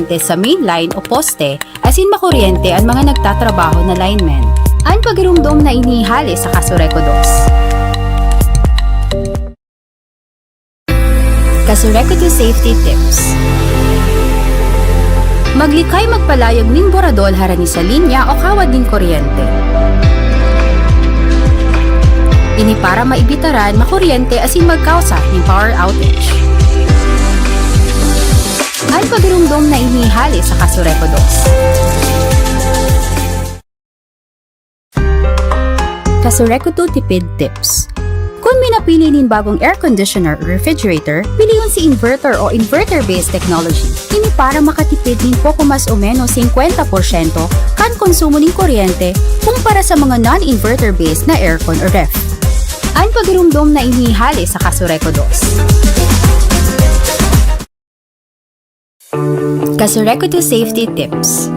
kuryente sa main line o poste, asin makuryente ang mga nagtatrabaho na linemen. Ang pagirumdom na inihali sa Kasureco 2. Kasureco 2 Safety Tips. Maglikay magpalayag ning boradol harani sa linya o kawad ning kuryente. Ini para maibitaran makuryente asin magkausa ning power outage. Ang pagirumdom na inihali sa Kasureco 2. Kasureco 2 Tipid Tips. Kung minapili nin bagong air conditioner o refrigerator, piliyon si inverter o inverter-based technology. Ini para makatipid nin poko mas o menos 50% kan konsumo nin kuryente kumpara sa mga non-inverter-based na aircon o ref. Ang pagirumdom na inihali sa Kasureco 2. Kasureco 2 Safety Tips.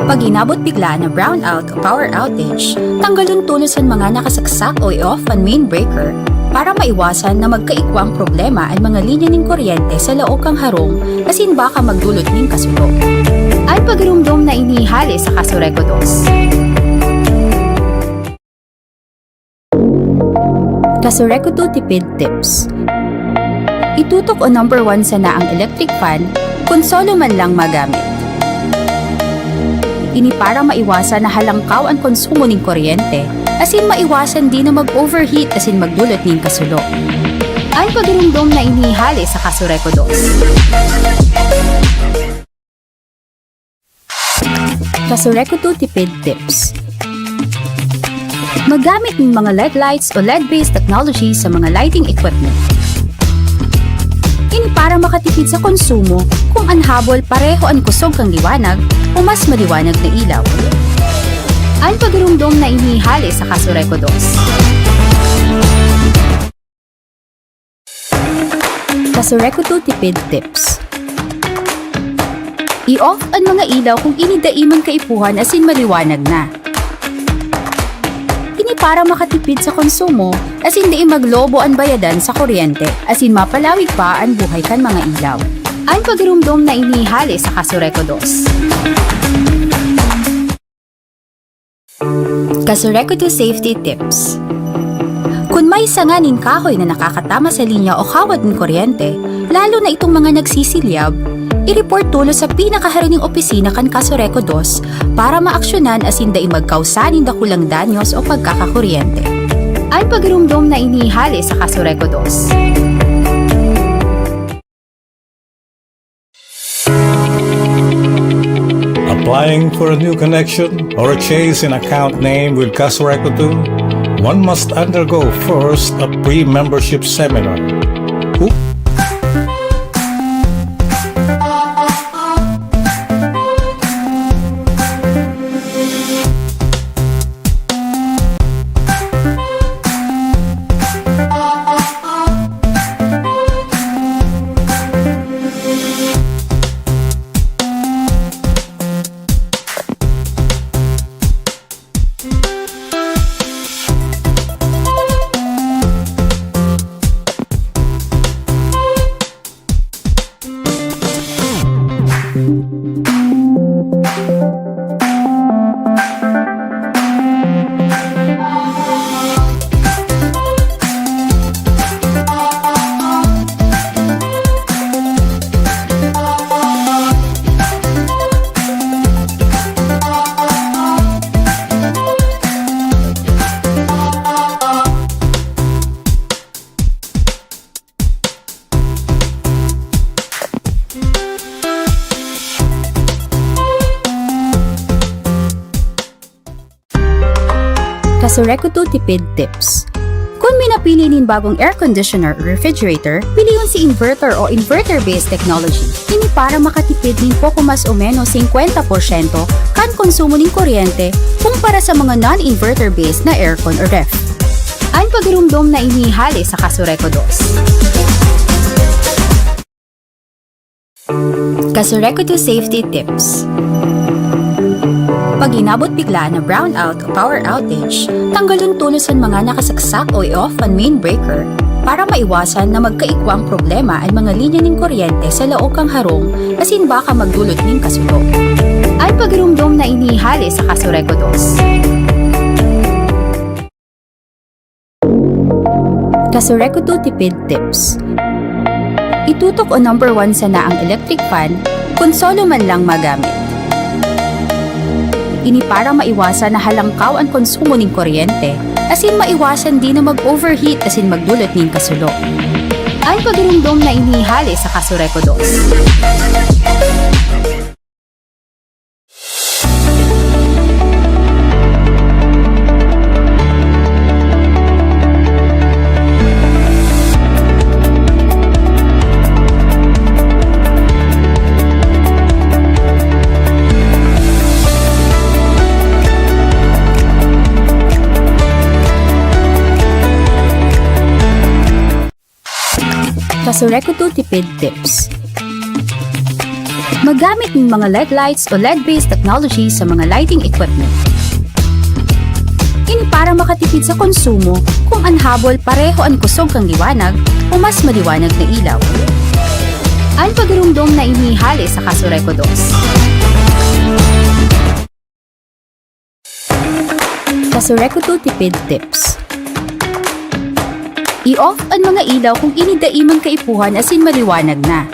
Pag inabot bigla na brownout o power outage, tanggalon tulos ang mga nakasaksak o i-off ang main breaker para maiwasan na magkaikwang problema ang mga linya ng kuryente sa laok kang harong asin baka magdulot ng kasulo. Ang pagirumdom na inihali sa Kasureco 2. Kasureco 2 Tipid Tips. Itutok o number 1 sana ang electric fan kung solo man lang magamit. Ini para maiwasan na halangkaw ang konsumo ng kuryente, asin maiwasan din na mag-overheat asin magdulot ng kasulo. Ang pagirumdom na inihali sa Kasureco 2. Kasureco 2 Tipid Tips. Magamit ng mga LED lights o LED-based technology sa mga lighting equipment. Ini para makatipid sa konsumo kung anhabol pareho ang kusog kang liwanag o mas maliwanag na ilaw. Ang pagirumdom na inihali sa Kasureco 2. Kasureco 2 Tipid Tips. I-off ang mga ilaw kung inidaiman kaipuhan asin maliwanag na. Para makatipid sa konsumo, asin di maglobo ang bayadan sa kuryente, asin mapalawig pa ang buhay kan mga ilaw. Ang pagirumdom na inihali sa Kasureco 2. Kasureco 2 Safety Tips. Kung may sanganin kahoy na nakakatama sa linya o kawad ng kuryente, lalo na itong mga nagsisilyab, i-report tulo sa pinakaharining opisina kan Kasureco 2 para maaksyonan asin dai magkausanin da kulang danyos o pagkakakuryente. Ang pagirumdom na inihali sa Kasureco 2. Applying for a new connection or a change in account name with Kasureco 2, one must undergo first a pre-membership seminar. Kasureco 2 Tipid Tips. Kung minapili nin bagong air conditioner o refrigerator, piliyon si inverter o inverter-based technology. Ini para makatipid nin poko mas o menos 50% kan konsumo nin kuryente kumpara sa mga non-inverter-based na aircon o ref. Ang pagirumdom na inihali sa Kasureco 2. Kasureco 2 Safety Tips. Pag inabot bigla na brownout o power outage, tanggalon tulos ang mga nakasaksak o i-off ang main breaker para maiwasan na magkaikwang problema ang mga linya ng kuryente sa laog kang harong asin baka magdulot ng kasulo. Ang pagirumdom na inihali sa Kasureco 2. Kasureco 2 tipid tips. Itutok o number 1 sana ang electric fan kung solo man lang magamit. Ini para maiwasan na halangkaw ang konsumo ng kuryente, asin maiwasan din na mag-overheat asin magdulot ng kasulo. Ang pagirumdom na inihali sa Kasureco 2. Kasureco 2 tipid tips. Magamit ng mga LED lights o LED-based technology sa mga lighting equipment. Ini para makatipid sa konsumo kung anhabol pareho ang kusog kang liwanag o mas maliwanag na ilaw. Ang pagirumdom na inihali sa Kasureco 2. Kasureco 2 tipid tips. I-off ang mga ilaw kung inidaimang kaipuhan asin maliwanag na.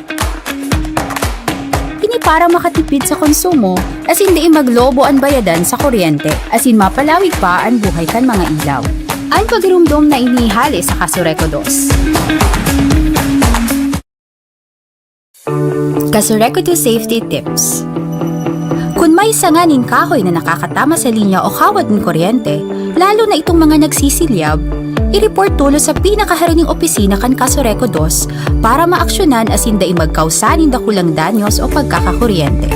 Ini para makatipid sa konsumo asin di maglobo ang bayadan sa kuryente asin mapalawig pa ang buhay kan mga ilaw. Ang pagirumdom na inihali sa Kasureco 2. Kasureco 2 safety tips. Kung may sanganin kahoy na nakakatama sa linya o kawad ng kuryente, lalo na itong mga nagsisilyab, i-report tulo sa pinakaharing opisina kan Kasureco 2 para maaksyonan asin dai magkausanin dakulang danyos o pagkakakuryente.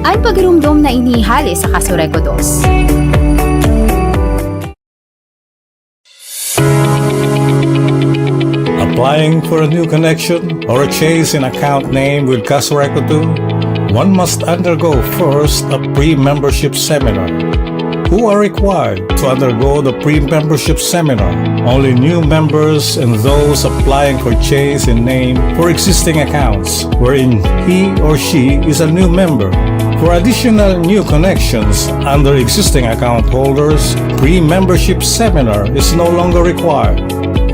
Ang pagirumdom na inihali sa Kasureco 2. Applying for a new connection or a change in account name with Kasureco 2, one must undergo first a pre-membership seminar. Who are required to undergo the pre-membership seminar? Only new members and those applying for change in name for existing accounts, wherein he or she is a new member. For additional new connections under existing account holders, pre-membership seminar is no longer required.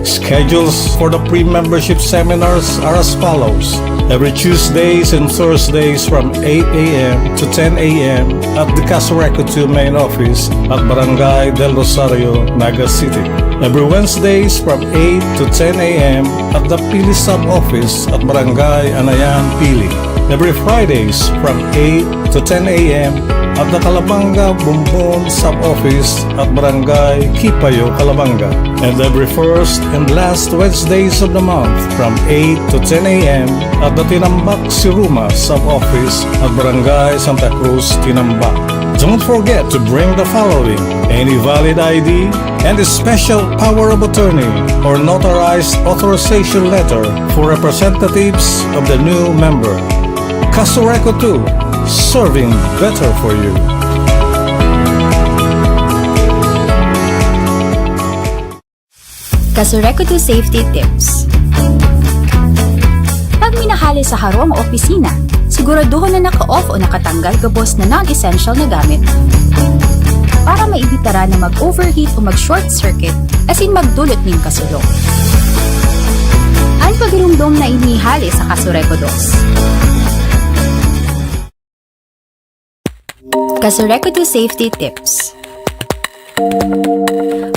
Schedules for the pre-membership seminars are as follows. Every Tuesdays and Thursdays from 8 a.m. to 10 a.m. at the Kasureco 2 main office at Barangay del Rosario, Naga City. Every Wednesdays from 8 to 10 a.m. at the Pili sub-office at Barangay Anayan, Pili. Every Fridays from 8 to 10 a.m. at the Calabanga Bumbon sub-office at Barangay Kipayo, Calabanga. And every first and last Wednesdays of the month from 8 to 10 a.m. at the Tinambak Siruma sub-office at Barangay Santa Cruz, Tinambak. Don't forget to bring the following: any valid ID and a special power of attorney or notarized authorization letter for representatives of the new member. Kasureco 2, serving better for you. Kasureco 2 safety tips. Pag minahali sa harong o opisina, siguraduhin na naka-off o nakatanggal gabos na non-essential na gamit para maibitara na mag-overheat o mag-short circuit asin magdulot ng kasulo. Ang pagirumdom na inihali sa Kasureco 2. Kasureco 2 safety tips.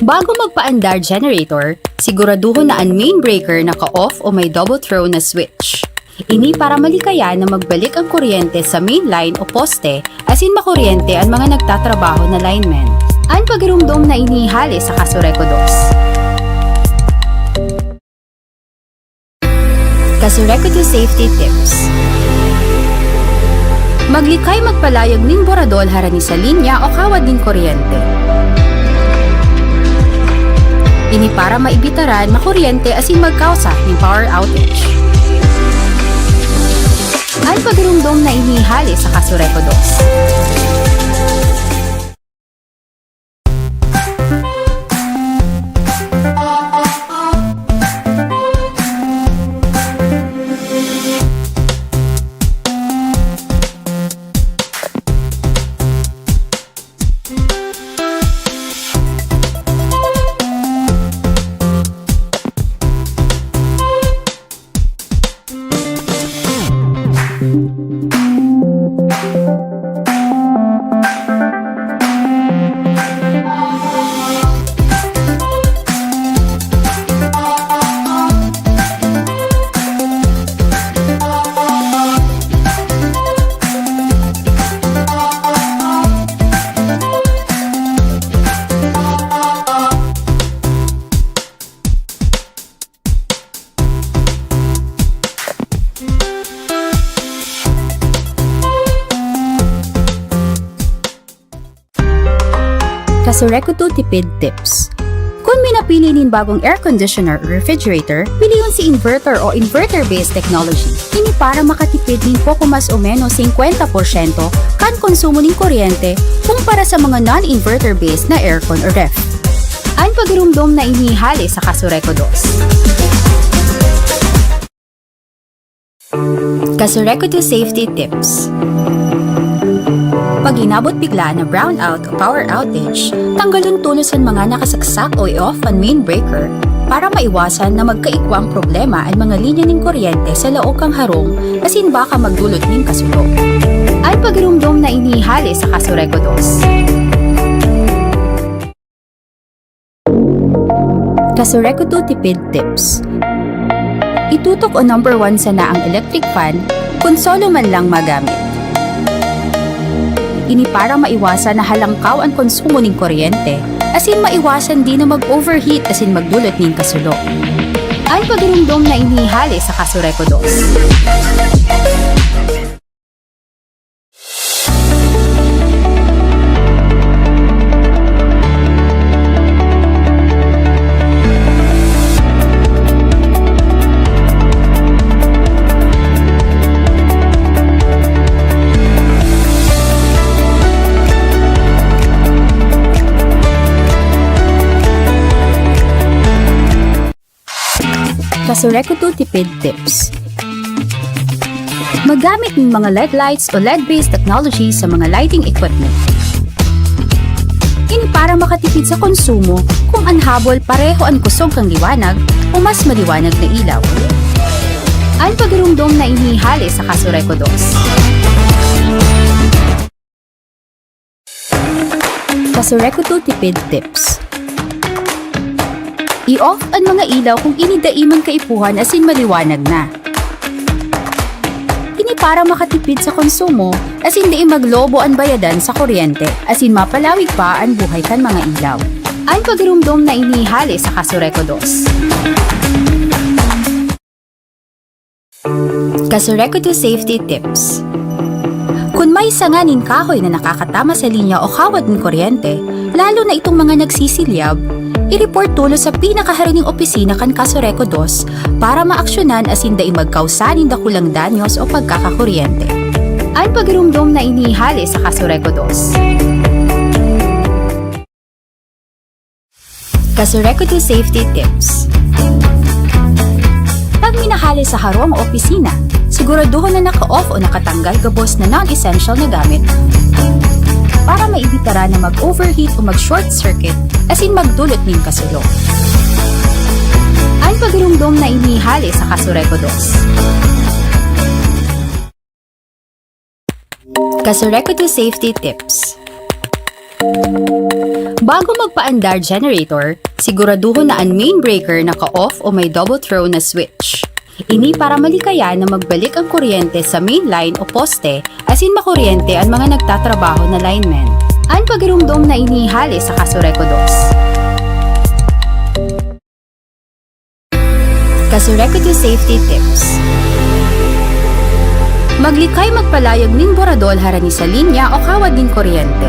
Bago magpaandar generator, siguraduhin na ang main breaker naka-off o may double throw na switch. Ini para malikaya na magbalik ang kuryente sa main line o poste asin makuryente ang mga nagtatrabaho na linemen. Ang pagirumdom na inihali sa Kasureco 2. Kasureco 2 safety tips. Maglikay magpalayag ng boradol harani sa linya o kawad ng kuryente. Ini para maibitaran makuryente asin magkausa ng power outage. Ang pagirumdom na inihali sa Kasureco 2. Kasureku 2 tipid tips. Kung may napili nin bagong air conditioner o refrigerator, piliyon si inverter o inverter-based technology. Ini para makatipid nin poco mas o menos 50% kan konsumo nin kuryente kumpara sa mga non-inverter based na aircon o ref. Ang pagirumdom na inihali sa Kasureku 2. Kasureku 2 safety tips. Pag inabot bigla na brownout o power outage, tanggalon tulos ang mga nakasaksak o i-off ang main breaker para maiwasan na magkaikwang problema ang mga linya ng kuryente sa laog kang harong asin baka magdulot ng kasulo. Ang pagirumdom na inihali sa Kasureku 2. Kasureku 2 tipid tips. Itutok o number 1 sana ang electric fan kung solo man lang magamit. Ini para maiwasan na halangkaw ang konsumo ng kuryente, asin maiwasan din na mag-overheat asin magdulot ng kasulo. Ang pagirumdom na inihali sa Kasureku 2. Kasureku 2 tipid tips. Magamit ng mga LED lights o LED-based technology sa mga lighting equipment. Ini para makatipid sa konsumo kung ang habol pareho ang kusog kang liwanag o mas maliwanag na ilaw. Ang pagirumdom na inihali sa Kasureku 2. Kasureku 2 tipid tips. I-off ang mga ilaw kung inidaiman kaipuhan asin maliwanag na. Ini para makatipid sa konsumo asin di maglobo ang bayadan sa kuryente asin mapalawig pa ang buhay kan mga ilaw. Ang pagirumdom na inihali sa Kasureku 2. Kasureku 2 safety tips. Kung may sanganin kahoy na nakakatama sa linya o kawad ng kuryente, lalo na itong mga nagsisilyab, i-report tulo sa pinakaharining opisina kan Kasureku 2 para maaksyonan asin dai magkausanin dakulang danyos o pagkakakuryente. Ang pagirumdom na inihali sa Kasureku 2. Kasureku 2 safety tips. Pag minahali sa harong o opisina, siguraduhin na naka-off o nakatanggal gabos na non-essential na gamit para maibitara na mag-overheat o mag-short circuit asin magdulot ng kasulo. Ang pagirumdom na inihali sa Kasureku 2. Kasureku 2 safety tips. Bago magpaandar generator, siguraduhin na ang main breaker naka-off o may double throw na switch. Ini para malikaya na magbalik ang kuryente sa main line o poste asin makuryente ang mga nagtatrabaho na linemen. Ang pagirumdom na inihali sa Kasureku 2. Kasureku 2 safety tips. Maglikay magpalayag ning boradol harani sa linya o kawad ning kuryente.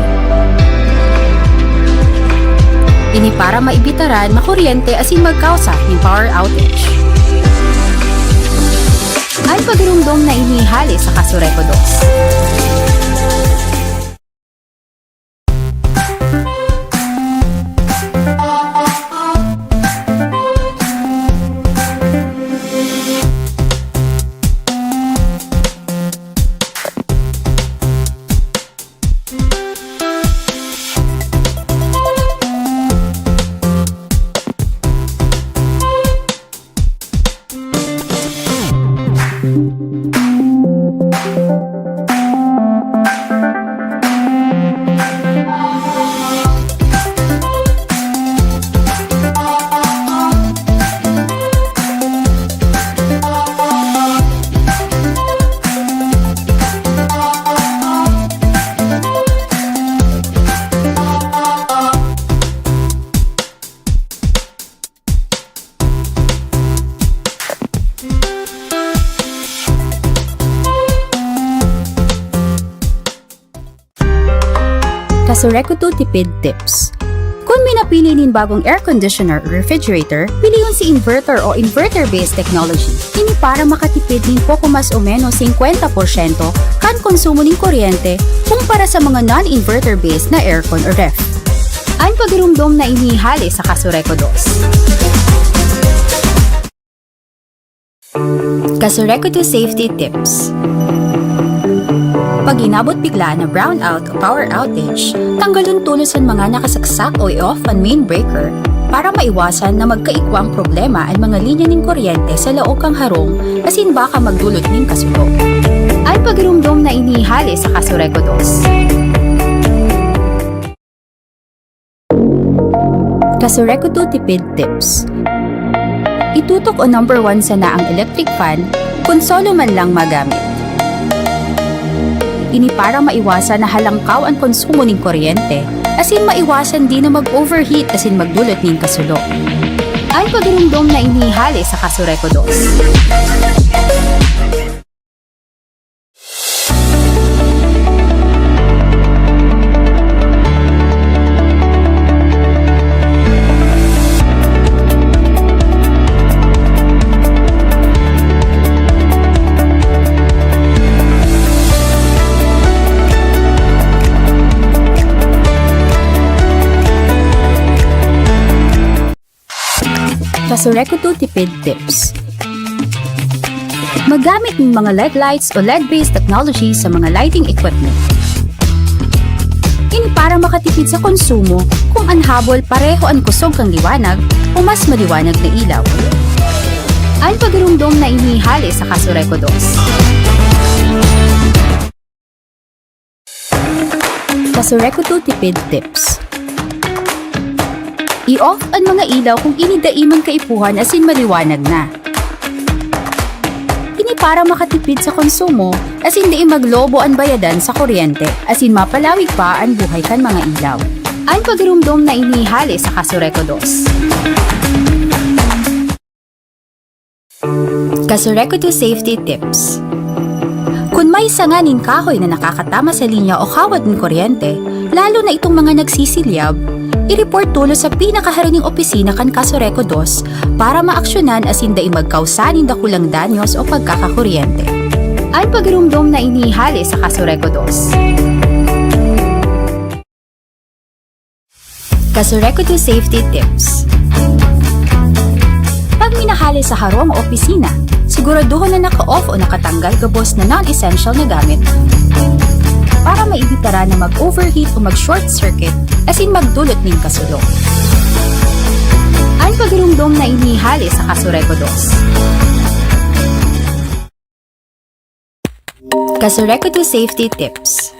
Ini para maibitaran makuryente asin magkausa ng power outage. Ang pagirumdom na inihali sa Kasureku 2. Kasureku 2 Tipid Tips. Kung may napili nin bagong air conditioner o refrigerator, piliyon si inverter o inverter-based technology. Ini para makatipid nin poco mas o menos 50% kan konsumo nin kuryente kumpara sa mga non-inverter-based na aircon o ref. Ang pagirumdom na inihali sa Kasureku 2. Kasureku 2 Safety Tips. Pag inabot bigla na brownout o power outage, tanggalon tulos ang mga nakasaksak o i-off ang main breaker para maiwasan na magkaikwang problema ang mga linya ng kuryente sa laog kang harong asin baka magdulot ng kasulo. Ang pagirumdom na inihali sa Kasureku 2. Kasureku 2 Tipid Tips. Itutok o number 1 sana ang electric fan kung solo man lang magamit. Ini para maiwasan na halangkaw ang konsumo ng kuryente, asin maiwasan din na mag-overheat asin magdulot ng kasulo. Ang pagirumdom na inihali sa Kasureku 2. Kasureku 2 Tipid Tips. Magamit ng mga LED lights o LED-based technology sa mga lighting equipment. Ini para makatipid sa konsumo kung anhabol pareho ang kusog kang liwanag o mas maliwanag na ilaw. Ang pagirumdom na inihali sa Kasureku 2. Kasureku 2 Tipid Tips. I-off ang mga ilaw kung inidaimang kaipuhan asin maliwanag na. Ini para makatipid sa konsumo asin di maglobo ang bayadan sa kuryente asin mapalawig pa ang buhay kan mga ilaw. Ang pagirumdom na inihali sa Kasureku 2. Kasureku 2 Safety Tips. Kung may sanganin kahoy na nakakatama sa linya o kawad ng kuryente, lalo na itong mga nagsisilyab, i-report tulo sa pinakaharining opisina kan Kasureku 2 para maaksyonan asin dai magkausanin da kulang danyos o pagkakakuryente. Ang pagirumdom na inihali sa Kasureku 2. Kasureku 2 Safety Tips. Pag minahali sa harong o opisina, siguraduhin na naka-off o nakatanggal gabos na non-essential na gamit para maibitara na mag-overheat o mag-short circuit asin magdulot ng kasulo. Ang pagirumdom na inihali sa Kasureku 2. Kasureku 2 Safety Tips.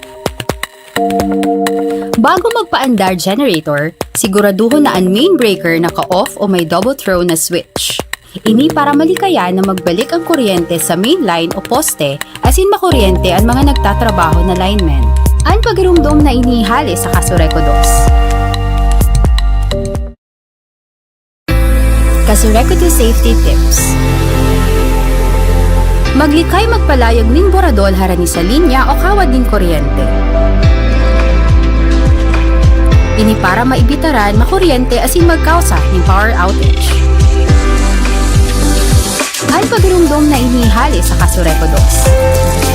Bago magpaandar generator, siguraduhin na ang main breaker naka-off o may double throw na switch. Ini para malikaya na magbalik ang kuryente sa main line o poste asin makuryente ang mga nagtatrabaho na linemen. Ang pagirumdom na inihali sa Kasureku 2. Kasureku 2 Safety Tips. Maglikay magpalayag ning boradol harani sa linya o kawad ning kuryente. Ini para maibitaran makuryente asin magkausa ng power outage. Ang pagirumdom na inihali sa Kasureku 2.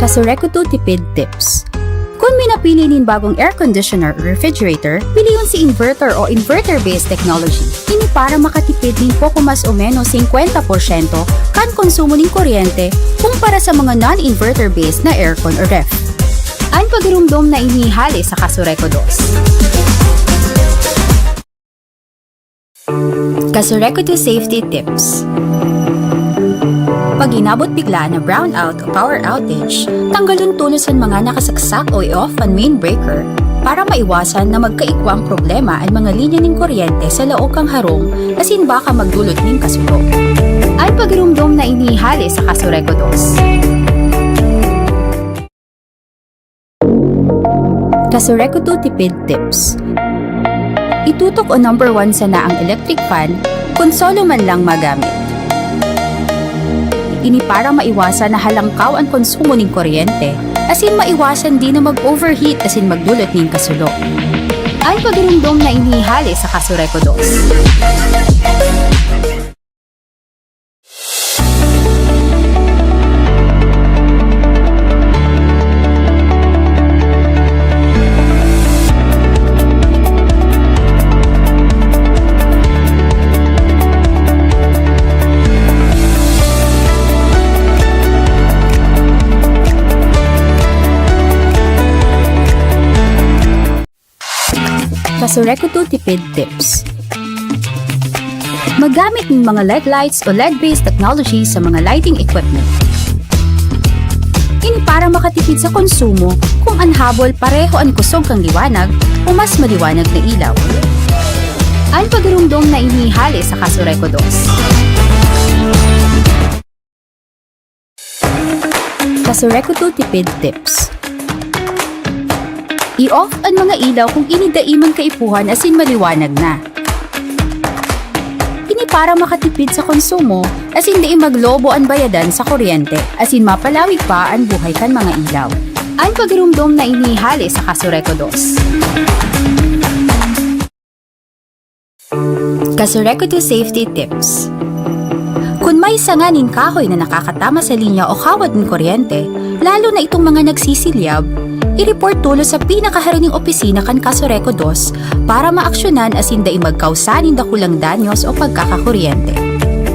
Kasureku 2 Tipid Tips. Kung may napili nin bagong air conditioner o refrigerator, piliyon si inverter o inverter-based technology. Ini para makatipid nin poko mas o menos 50% kan konsumo nin kuryente kumpara sa mga non-inverter-based na aircon o ref. Ang pagirumdom na inihali sa Kasureco 2. Kasureco 2 Safety Tips. Pag inabot bigla na brownout o power outage, tanggalon tulusan mga nakasaksak o i-off ang main breaker para maiwasan na magkaikwang problema ang mga linya ng kuryente sa laok kang harong asin baka magdulot ng kasulo. Ang pagirumdom na inihali sa Kasureco 2. Kasureco 2 Tipid Tips. Itutok o number 1 sana ang electric fan kung solo man lang magamit. Ini para maiwasan na halangkaw ang konsumo ng kuryente, asin maiwasan din na mag-overheat asin magdulot ng kasulo. Ang pagirumdom na inihali sa Kasureco 2. Kasureco 2 Tipid Tips. Magamit ng mga LED lights o LED-based technology sa mga lighting equipment. Ini para makatipid sa konsumo kung anhabol pareho ang kusog kang liwanag o mas maliwanag na ilaw. Ang pagirumdom na inihali sa Kasureco 2. Kasureco 2 Tipid Tips. I-off ang mga ilaw kung inidaiman kaipuhan asin maliwanag na. Ini para makatipid sa konsumo asin di maglobo ang bayadan sa kuryente asin mapalawig pa ang buhay kan mga ilaw. Ang pagirumdom na inihali sa Kasureco 2. Kasureco 2 Safety Tips. Kung may sanganin kahoy na nakakatama sa linya o kawad ng kuryente, lalo na itong mga nagsisilyab, i-report tulo sa pinakaharuning opisina kan Kasureco 2 para maaksyonan asin dai magkausanin dakulang danyos o pagkakakuryente.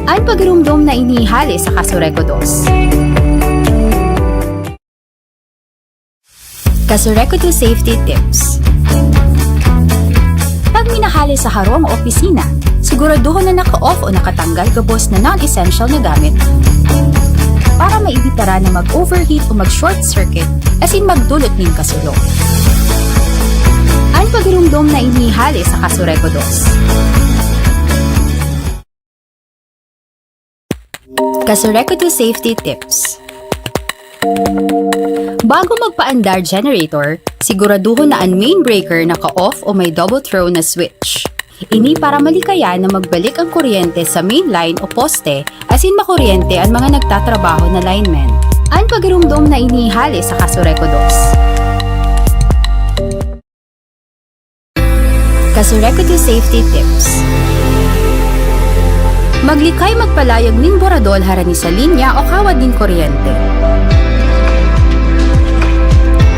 Ang pagirumdom na inihali sa Kasureco 2. Kasureco 2 Safety Tips. Pag minahali sa harong o opisina, siguraduhin na naka-off o nakatanggal gabos na non-essential na gamit para maibitara na mag-overheat o mag-short circuit asin magdulot ng kasulo. Ang pagirumdom na inihali sa Kasureco 2. Kasureco 2 Safety Tips. Bago magpaandar generator, siguraduhin na ang main breaker naka-off o may double throw na switch. Ini para malikaya na magbalik ang kuryente sa main line o poste asin makuryente ang mga nagtatrabaho na linemen. Ang pagirumdom na inihali sa Kasureco 2. Kasureco 2 Safety Tips. Maglikay magpalayag ning boradol harani sa linya o kawad ning kuryente.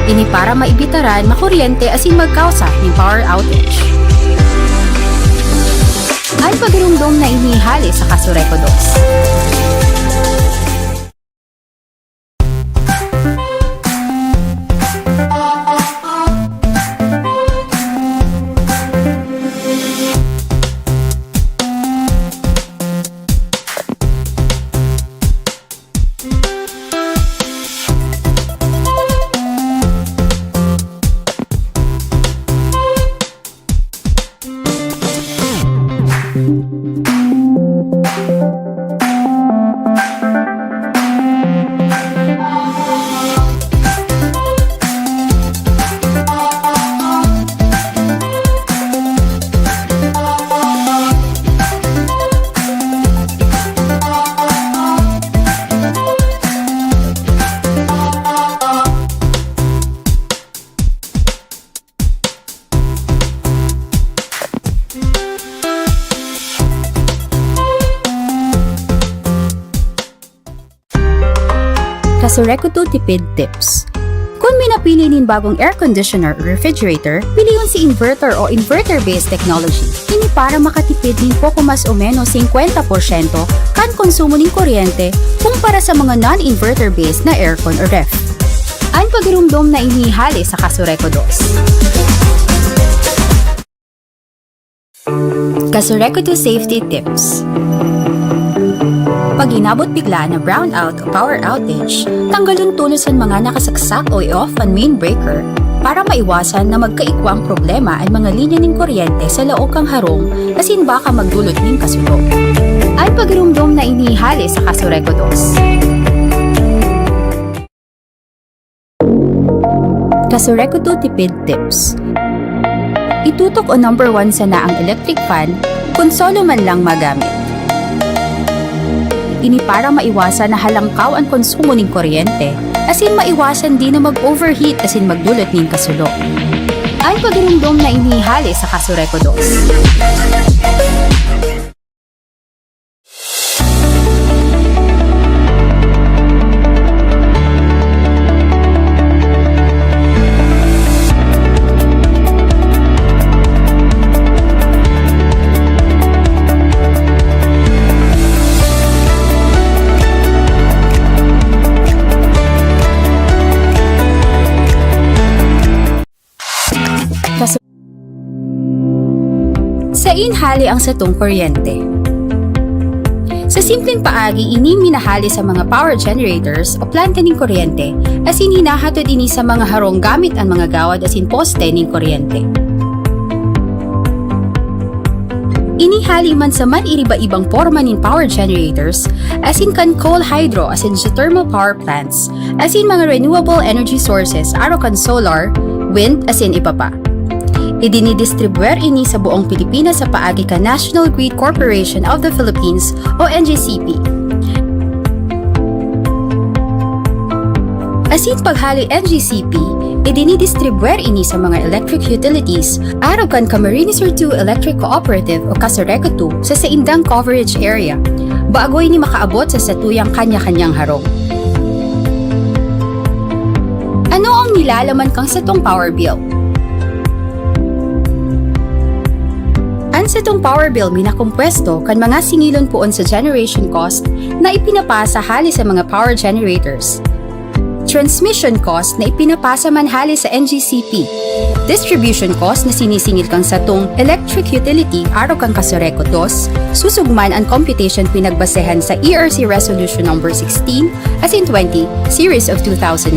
Ini para maibitaran makuryente asin magkausa ng power outage. Ang pagirumdom na inihali sa Kasureco 2. Kasureco 2 Tipid Tips. Kung may napili nin bagong air conditioner o refrigerator, piliyon si inverter o inverter-based technology. Ini para makatipid nin poco mas o menos 50% kan konsumo nin kuryente kumpara sa mga non-inverter based na aircon o ref. Ang pagirumdom na inihali sa Kasureco 2. Kasureco 2 Safety Tips. Pag inabot bigla na brownout o power outage, tanggalon tulosan mga nakasaksak o i-off ang main breaker para maiwasan na magkaikwang problema ang mga linya ng kuryente sa laog kang harong asin baka magdulot ng kasulok. Ang pagirumdom na inihali sa Kasureco 2. Kasureco 2 Tipid Tips. Itutok o number 1 sana ang electric fan kung solo man lang magamit. Ini para maiwasan na halangkaw ang konsumo ng kuryente, asin maiwasan din na mag-overheat asin magdulot ng kasulok. Ang pagirumdom na inihali sa Kasureco 2. Sa inhali ang satong kuryente. Sa simpleng paagi, ini minahali sa mga power generators o planta ng kuryente asin hinahatod ini sa mga harong gamit ang mga gawad asin poste ng kuryente. Inihali man sa man iriba-ibang forma ng power generators asin kan coal hydro asin geothermal power plants asin mga renewable energy sources aro kan solar, wind asin iba pa. Idinidistribuer ini sa buong Pilipinas sa paagi ka National Grid Corporation of the Philippines o NGCP. Asin paghali NGCP, idinidistribuer ini sa mga electric utilities araw kan Camarines Sur 2 Electric Cooperative o Kasureco 2 sa saindang coverage area, bago ini makaabot sa satuyang kanya-kanyang harong. Ano ang nilalaman kang satong power bill? Sa itong power bill minakumpwesto kan mga singilon poon sa generation cost na ipinapasa hali sa mga power generators. Transmission cost na ipinapasa man hali sa NGCP. Distribution cost na sinisingil kang sa itong electric utility araw kang Kasureco 2, susugman ang computation pinagbasehan sa ERC Resolution No. 16 as in 20 Series of 2009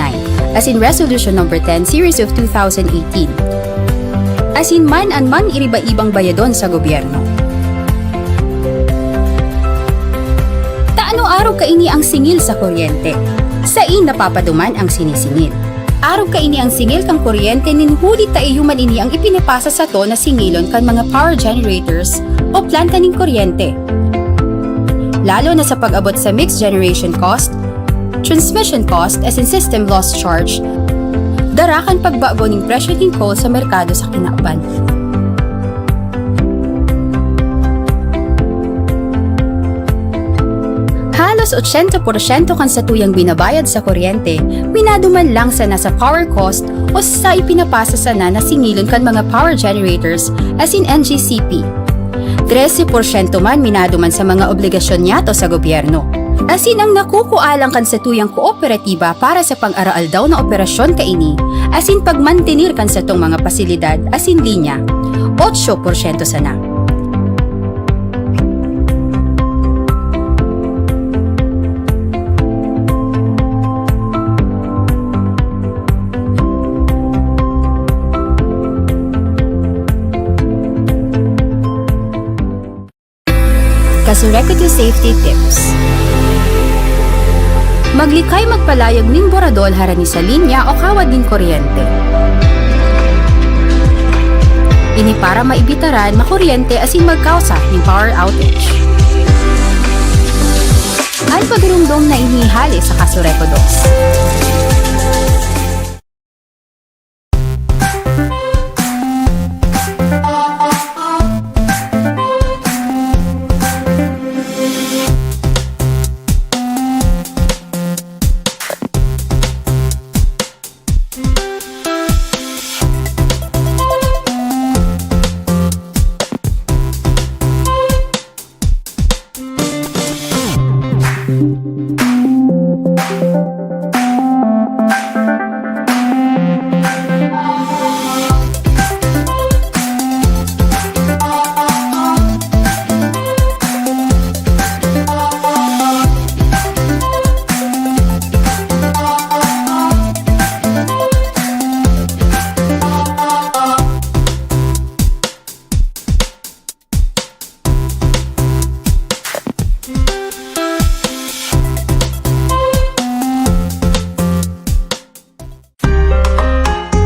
as in Resolution No. 10 Series of 2018. Asin man iriba-ibang bayadon sa gobyerno. Taano araw kaini ang singil sa kuryente? Sain napapaduman ang sinisingil. Araw kaini ang singil kang kuryente nin huli taiyuman ini ang ipinapasa sa to na singilon kan mga power generators o planta ning kuryente. Lalo na sa pag-abot sa mixed generation cost, transmission cost as in system loss charge, darakan pagbago ng presyo ng coal sa merkado sa kinauban. Halos 80% kan sa tuyang binabayad sa kuryente, minaduman lang sa nasa power cost o sa ipinapasa sana na singilon kan mga power generators as in NGCP. 13% man minaduman sa mga obligasyon niyato sa gobyerno. Asin ang nakukualang kan sa tuyang kooperatiba para sa pang-araal daw na operasyon kaini, asin pagmantenir kan sa tong mga pasilidad asin linya, 8% sana. Kasureco 2 Safety Tips. Maglikay magpalayag ning boradol harani sa linya o kawad ning kuryente. Ini para maibitaran makuryente asin magkausa ng power outage. Ang pagirumdom na inihali sa Kasureco 2.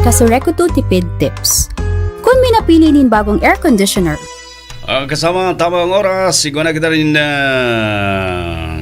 Kasurekuto Tipid Tips. Kung may napili nin bagong air conditioner, Kasama ang tamang oras, siguro na kita rin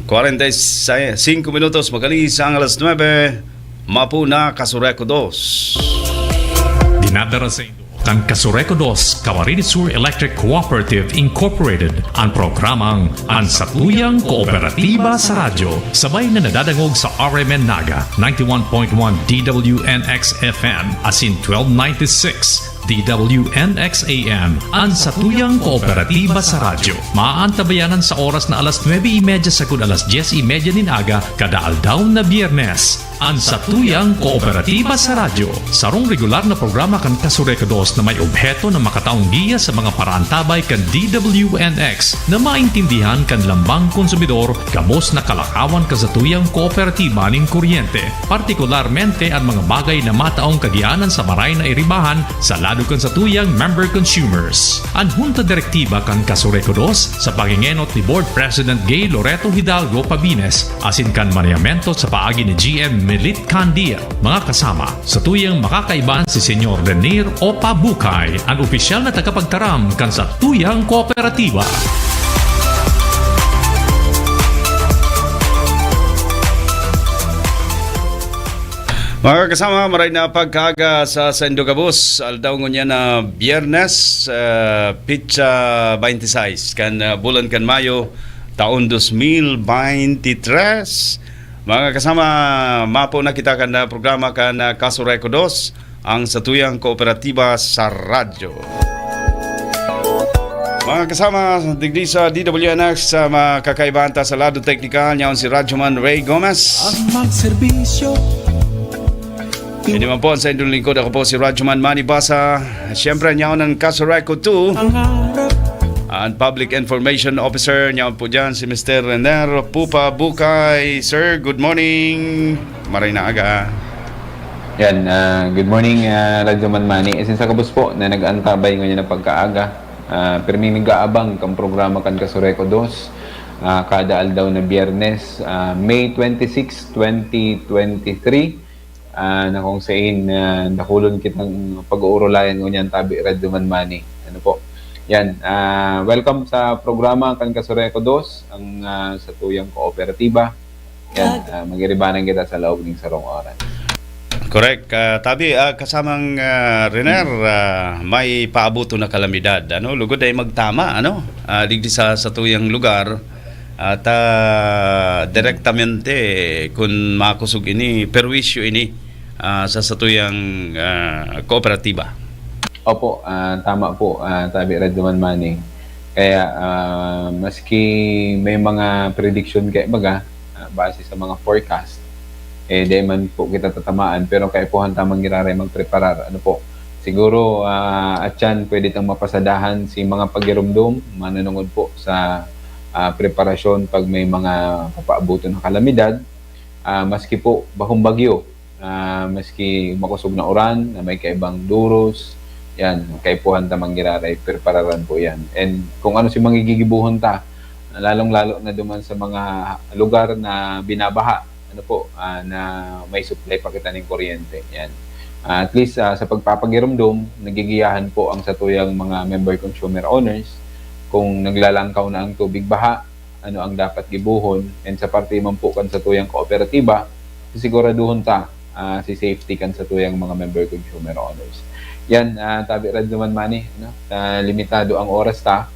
45 minutos magalis ang alas 9, mapuna Kasureko 2. Dinadara sa inyo ang Kasureko 2 Camarines Sur Electric Cooperative Incorporated ang programang Ang Satuyang Kooperatiba sa Radyo, sabay na nadadangog sa RMN Naga 91.1 DWNX FM asin 1296 DWNX AM ang Satuyang Kooperatiba sa Radyo. Maantabayanan sa oras na alas 9:30 sagud alas 10:30 nin aga kada aldaw na Biyernes. Ang Satuyang Kooperatiba sa Radyo, sarong regular na programa kan Kasureko 2 na may obheto na makataong giya sa mga paraantabay kan DWNX na maintindihan kan lambang konsumidor kamos na kalakawan kasatuyang kooperatiba ning kuryente, partikularmente ang mga bagay na mataong kagianan sa maray na iribahan sa lado kan satuyang member consumers. Ang Junta Direktiba kan Kasureko 2 sa pangingenot ni Board President Gay Loreto Hidalgo Pabines asin kan manayamento sa paagi ni GM Melit Candia. Mga kasama, sa tuyang makakaiban si Senyor Denir Opa Bukay, ang opisyal na tagapagtaram kan sa tuyang kooperatiba. Mga kasama, maray na pagkaga sa Sendo Gabos, aldaw ngunya na Biyernes, Pitsa 26, kan bulan kan Mayo, taon 2023. Mga kasama, mapo na kita kan programa kan Kasureko 2, ang Satuyang Kooperatiba sa Radyo. Mga kasama, digdi sa DWNX, makakaibanta sa lado teknikal niyaon si Radyoman Ray Gomez. Ang magserbisyo. Hindi man po sa inyong lingkod, ako po si Radyoman Manny Basa. Siyempre niyaon ng Kasureko 2. Ang harap. Ang Public Information Officer niya po dyan si Mr. Rener Pupa Bukay. Sir, good morning. Maray na aga. Yan, good morning Radyoman Manny. Isin sa kabus po na nag-antabay ngayon na pagkaaga. Perming nag-aabang kang programa kan Kasureko 2 kada aldaw na Biyernes, May 26, 2023. Na kung saan nakulon kitang pag-uurulayan ngunyan tabi Radyoman Manny. Ano po? Yan, welcome sa programa kan Kasureko 2, ang Satuyang Kooperatiba. Yan, magiribanan kita sa loob ng sarong oras. Correct. Tabi, kasamang Rener, may paabuto na kalamidad. Ano? Lugod ay magtama, ano? Digdi sa Satuyang lugar. At direktamente, kung makusog ini, perwisyo ini sa Satuyang Kooperatiba. Opo, tama po, Tabi Radyoman Manny. Kaya maski may mga prediction kay baga, base sa mga forecast, di man po kita tatamaan, pero kaya po tamang giraray magpreparar. Ano po, siguro at yan pwede tang mapasadahan si mga pagirumdum, manunungod po sa preparasyon pag may mga papaabuto ng kalamidad, maski po bahong bagyo, maski makusog na uran, na may kaibang duros. Yan, kay puhan ta manggiraray, prepararan po yan. And kung ano si mangigigibuhon ta, lalong-lalo na duman sa mga lugar na binabaha, ano po, na may supply pa kita ng kuryente. Yan. At least sa pagpapagirumdum, nagigiyahan po ang satuyang mga member consumer owners kung naglalangkaw na ang tubig baha, ano ang dapat gibuhon. And sa parte man po kan satuyang kooperatiba, sisiguraduhon ta si safety kan satuyang mga member consumer owners. Yan, Tabi Radyoman Manny, no? Limitado ang oras ta.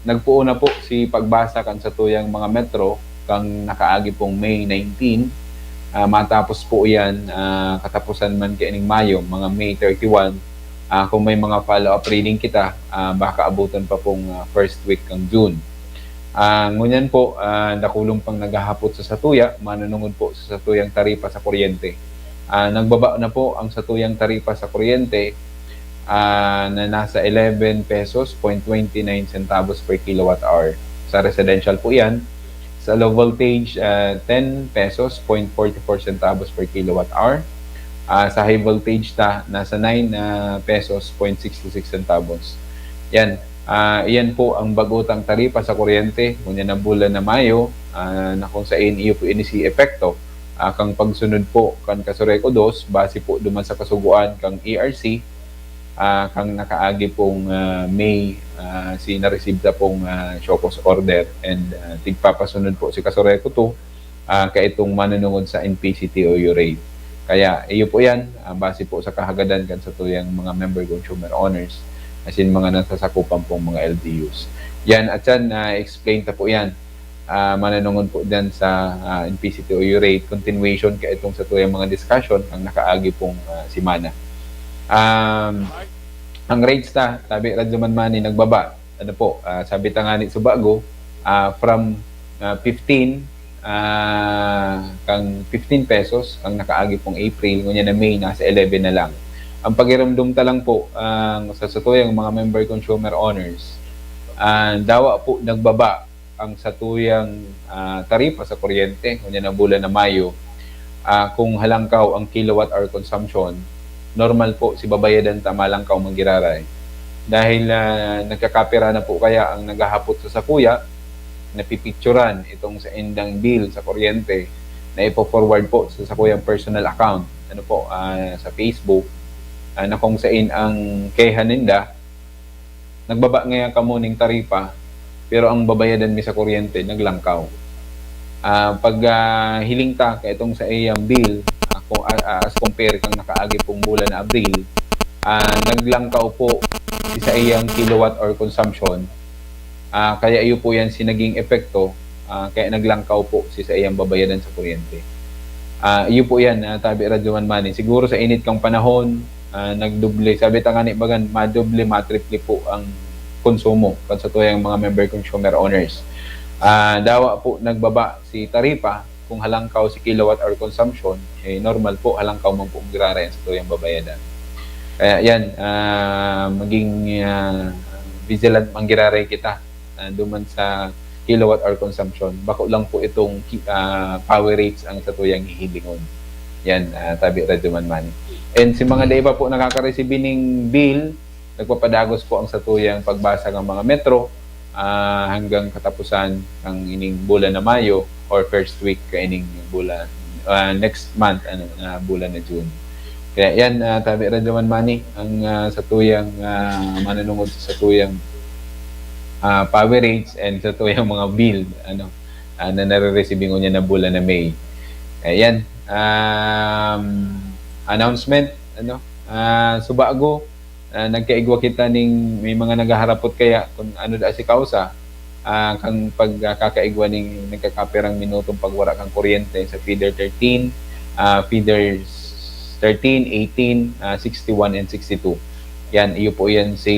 Nagpuo na po si pagbasa kan sa tuyang mga metro kang nakaagi pong May 19. Matapos po yan, katapusan man kining Mayo, mga May 31. Kung may mga follow-up reading kita, baka abutan pa pong first week ng June. Ngunyan po, nakulong pang naghahapot sa satuya, manunungod po sa satuyang taripa sa kuryente. Nagbaba na po ang satuyang taripa sa kuryente na nasa 11 pesos 0.29 centavos per kilowatt hour. Sa residential po yan. Sa low voltage, 10 pesos 0.44 centavos per kilowatt hour. Sa high voltage nasa 9 pesos 0.66 centavos. Yan. Iyan po ang bagutang taripa sa kuryente. Ngunyan na bulan na Mayo, na kung sa iyo po ini si epekto kang pagsunod po kan Kasureko 2 base po duman sa kasuguan kang ERC kang nakaagi pong May si na-receive ta pong show cause order and tigpapasunod po si Kasureko 2 kay itong manunungod sa NPCTOU rate. Kaya iyo po yan base po sa kahagadan kan sa tuyang mga member consumer owners as in mga nasasakupan pong mga LGUs. Yan at yan explain ta po yan mananungon po dyan sa NPCTOU rate continuation kay itong sa tuyang mga discussion ang nakaagi pong simana. Ang rates sabi Radyo Manmani nagbaba. Ano po, sabi tangani sa bago from 15 kang 15 pesos ang nakaagi pong April ngunya na May nasa 11 na lang. Ang pagiramdum ta lang po sa satuyang mga member consumer owners dawa po nagbaba ang satuyang taripa sa kuryente ngunya na bulan na Mayo. Kung halangkaw ang kilowatt hour consumption normal po si babayadan tamalangkaw manggiraray. Dahil nagkakapira na po kaya ang naghahapot sa sakuya, napipicturan itong sa endang bill sa kuryente na ipo-forward po sa sakuyang personal account ano po sa Facebook na kung saan ang kehaninda nagbaba ngayon kamuning taripa pero ang babayadan mi sa kuryente naglangkaw. Pag hiling ta kay itong sa iyang bill as compare kang nakaagi pong bulan na Abril, naglangkaw po sa iyang kilowatt hour consumption. Kaya iyo po yan sinaging epekto, kaya naglangkaw po sa iyang babayadan sa kuryente. Iyo po yan, tabi Radyo Manmani. Siguro sa init kang panahon, nagdoble. Sabi tangani bagan, madoble, matriple po ang konsumo kan sa tuyang mga member consumer owners. Dawa po nagbaba si taripa, kung halangkaw si kilowatt hour consumption, normal po halangkaw man po grarayan sa tuyang babayadan. Kaya yan, maging vigilant manggiraray kita duman sa kilowatt hour consumption. Bako lang po itong power rates ang sa tuyang hihilingon. Yan, tabi Radyo Manmani. And si mga daiba po nakaka-receive ning bill, nagpapadagos po ang sa tuyang pagbasa ng mga metro hanggang katapusan ng ining bulan na Mayo or first week kaining bulan next month bulan na June. Kaya yan tabi Radyo Manmani ang sa tuyang manunungod sa tuyang power rates and sa tuyang mga bill na nare-receive niya na bulan na May. Kaya yan announcement subago nagkaigwa kita ning may mga nagaharapot kaya kung ano da si kausa kang pagkakaigwa ning nagkakapirang minutong pagwara kang kuryente sa feeder 13, feeders 13, 18, 61 and 62. Yan, iyo po yan si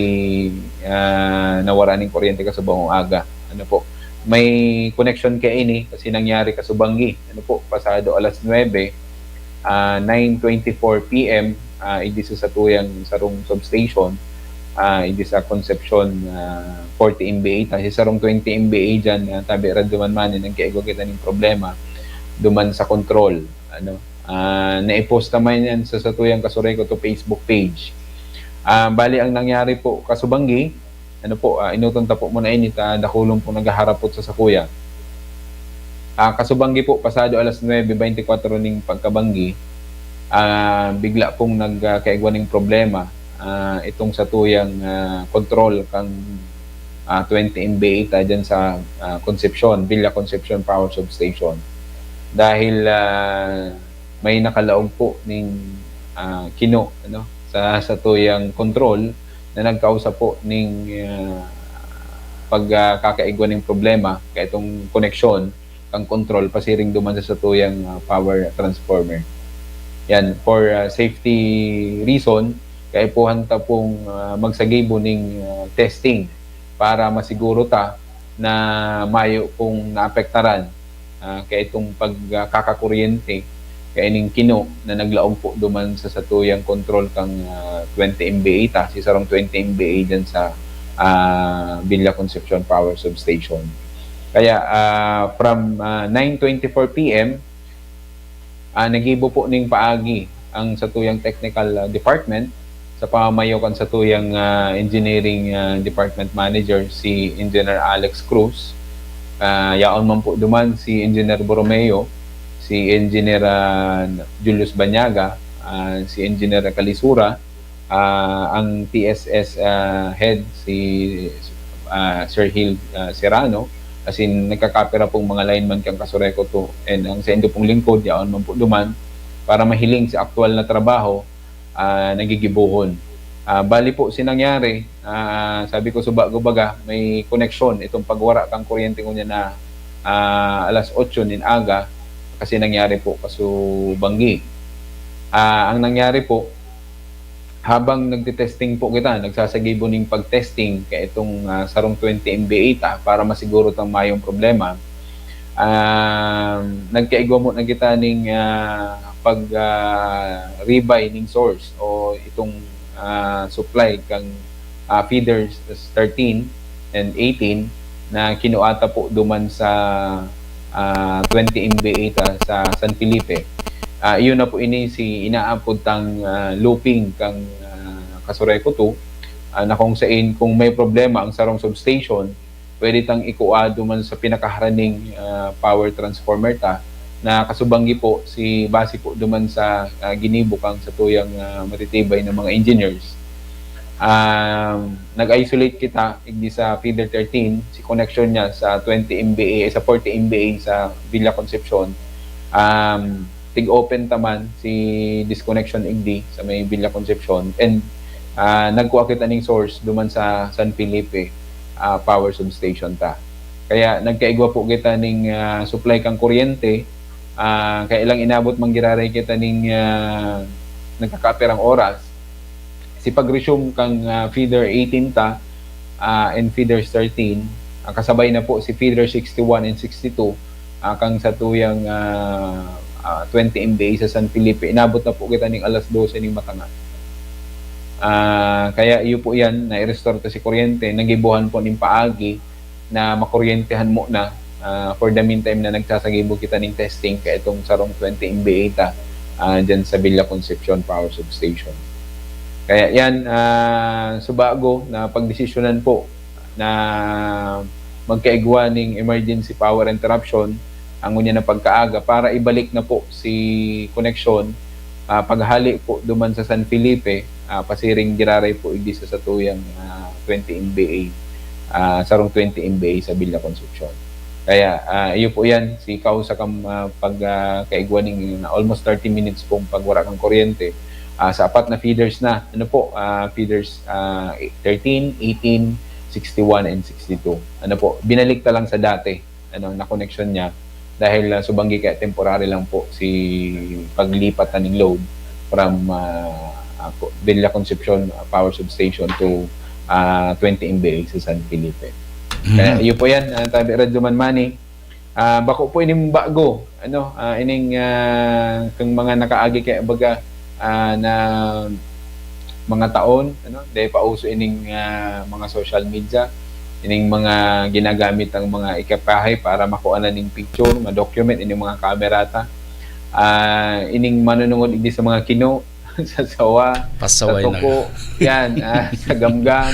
nawara ning kuryente kasubang aga. Ano po? May connection kay ini kasi nangyari kasubanggi. Ano po? Pasado alas 9, 9:24 PM hindi sa tuyang sarong substation hindi sa Concepcion 40 MBA kasi sarong 20 MBA dyan tabi Radyo Manmani nagkaigo kita ng problema duman sa control naipost naman yan sa tuyang Kasureko to Facebook page. Bali ang nangyari po kasubanggi inutunta po muna ini dakulong po naghaharapot sa sakuya. Kasubanggi po pasado alas 9:24 ning pagkabanggi bigla pong nagkaigwa ng problema itong sa tuyang control kang 20 MVA dyan sa Concepcion, Villa Concepcion Power Substation dahil may nakalaog po ng kino sa tuyang control na nagkausap po ng pagkakaigwa ng problema kaya itong connection kang control pasiring duman sa tuyang power transformer. Yan, for safety reason, kaya po hanta pong magsagibo ng testing para masiguro ta na mayo pong naapektaran kaya itong pagkakakuryente kaya ining kino na naglaog po duman sa satuyang control kang 20 MVA si sarong 20 MVA dyan sa Villa Concepcion Power Substation. Kaya from 9:24 PM nagibo po ning paagi ang satuyang technical department sa pamamayokan sa tuyang engineering department manager si Engineer Alex Cruz. Yaon man po duman si Engineer Borromeo, si Engineer Julius Banyaga, si Engineer Calisura, ang TSS head si Sir Hill Serrano, as in nagkakapera pong mga lineman kang Kasureco to, and ang sa indo pong lingkod yaon man po duman para mahiling sa aktual na trabaho nagigibuhon. Bali po sinangyari, sabi ko suba baga may connection itong pagwara kang kuryente ko niya na alas 8 nin aga kasi nangyari po kaso Banggi. Ang nangyari po, habang nagte-testing po kita, nagsasagibo ning pag-testing kay itong sarong 20 MBA para masiguro tang mayong problema. Nagkaigwa mo na kita ning pag rebuy ning source o itong supply kang feeders 13 and 18 na kinuata po duman sa 20 MBA sa San Felipe. Iyon na po ini si inaapod tang looping kang Kasureco 2 na kung saan kung may problema ang sarong substation, pwede tang ikuado man sa pinakaharaning power transformer na kasubanggi po si base po duman sa ginibok ang sa tuyang matitibay ng mga engineers. Nag-isolate kita igdi sa feeder 13, si connection niya sa 20 MBA sa 40 MBA sa Villa Concepcion. Tig-open taman si disconnection igdi sa may Villa Concepcion, and nagkuha kita ning source duman sa San Felipe power substation kaya nagkaigwa po kita ning supply kang kuryente. Kaya ilang inabot manggiraray kita ning nagkakaperang oras si pag-resume kang feeder 18 and feeder 13, kasabay na po si feeder 61 and 62 kang sa tuyang 20 MBA sa San Felipe. Inabot na po kita ning alas 12 ning matanga. Kaya iyo po yan na i-restore to si kuryente, nagibuhan po ning paagi na makuryentehan mo na for the meantime na nagsasagibo kita ning testing kaya itong sarong 20 MBA dyan sa Villa Concepcion Power Substation. Kaya yan, subago na pagdesisyonan po na magkaigwa ning emergency power interruption ang unya na pagkaaga para ibalik na po si connection paghali po duman sa San Felipe, pasiring giraray po igdi sa satuyang 20 MBA, sarong 20 MBA sa Villa Concepcion. Kaya iyo po yan, si kausa kang pagkaigwa ning almost 30 minutes pong pagwara kang kuryente sa apat na feeders na, feeders 13, 18, 61, and 62. Binalik ta lang sa dati, na connection niya dahil subanggi kaya temporary lang po si paglipat ng load from Villa Concepcion Power Substation to 20 MBA sa San Felipe. Kaya iyo po yan, tabi Radyo Manmani. Bako po ining bago, ining kung mga nakaagi kaya baga na mga taon, dahil pauso ining mga social media, ining mga ginagamit ang mga ikapahay para makuha na ning picture, ma-document ining mga kamerata. Ining manunungod igdi sa mga kino, sa sawa, Pasaway sa tuko, yan, sa gamgam,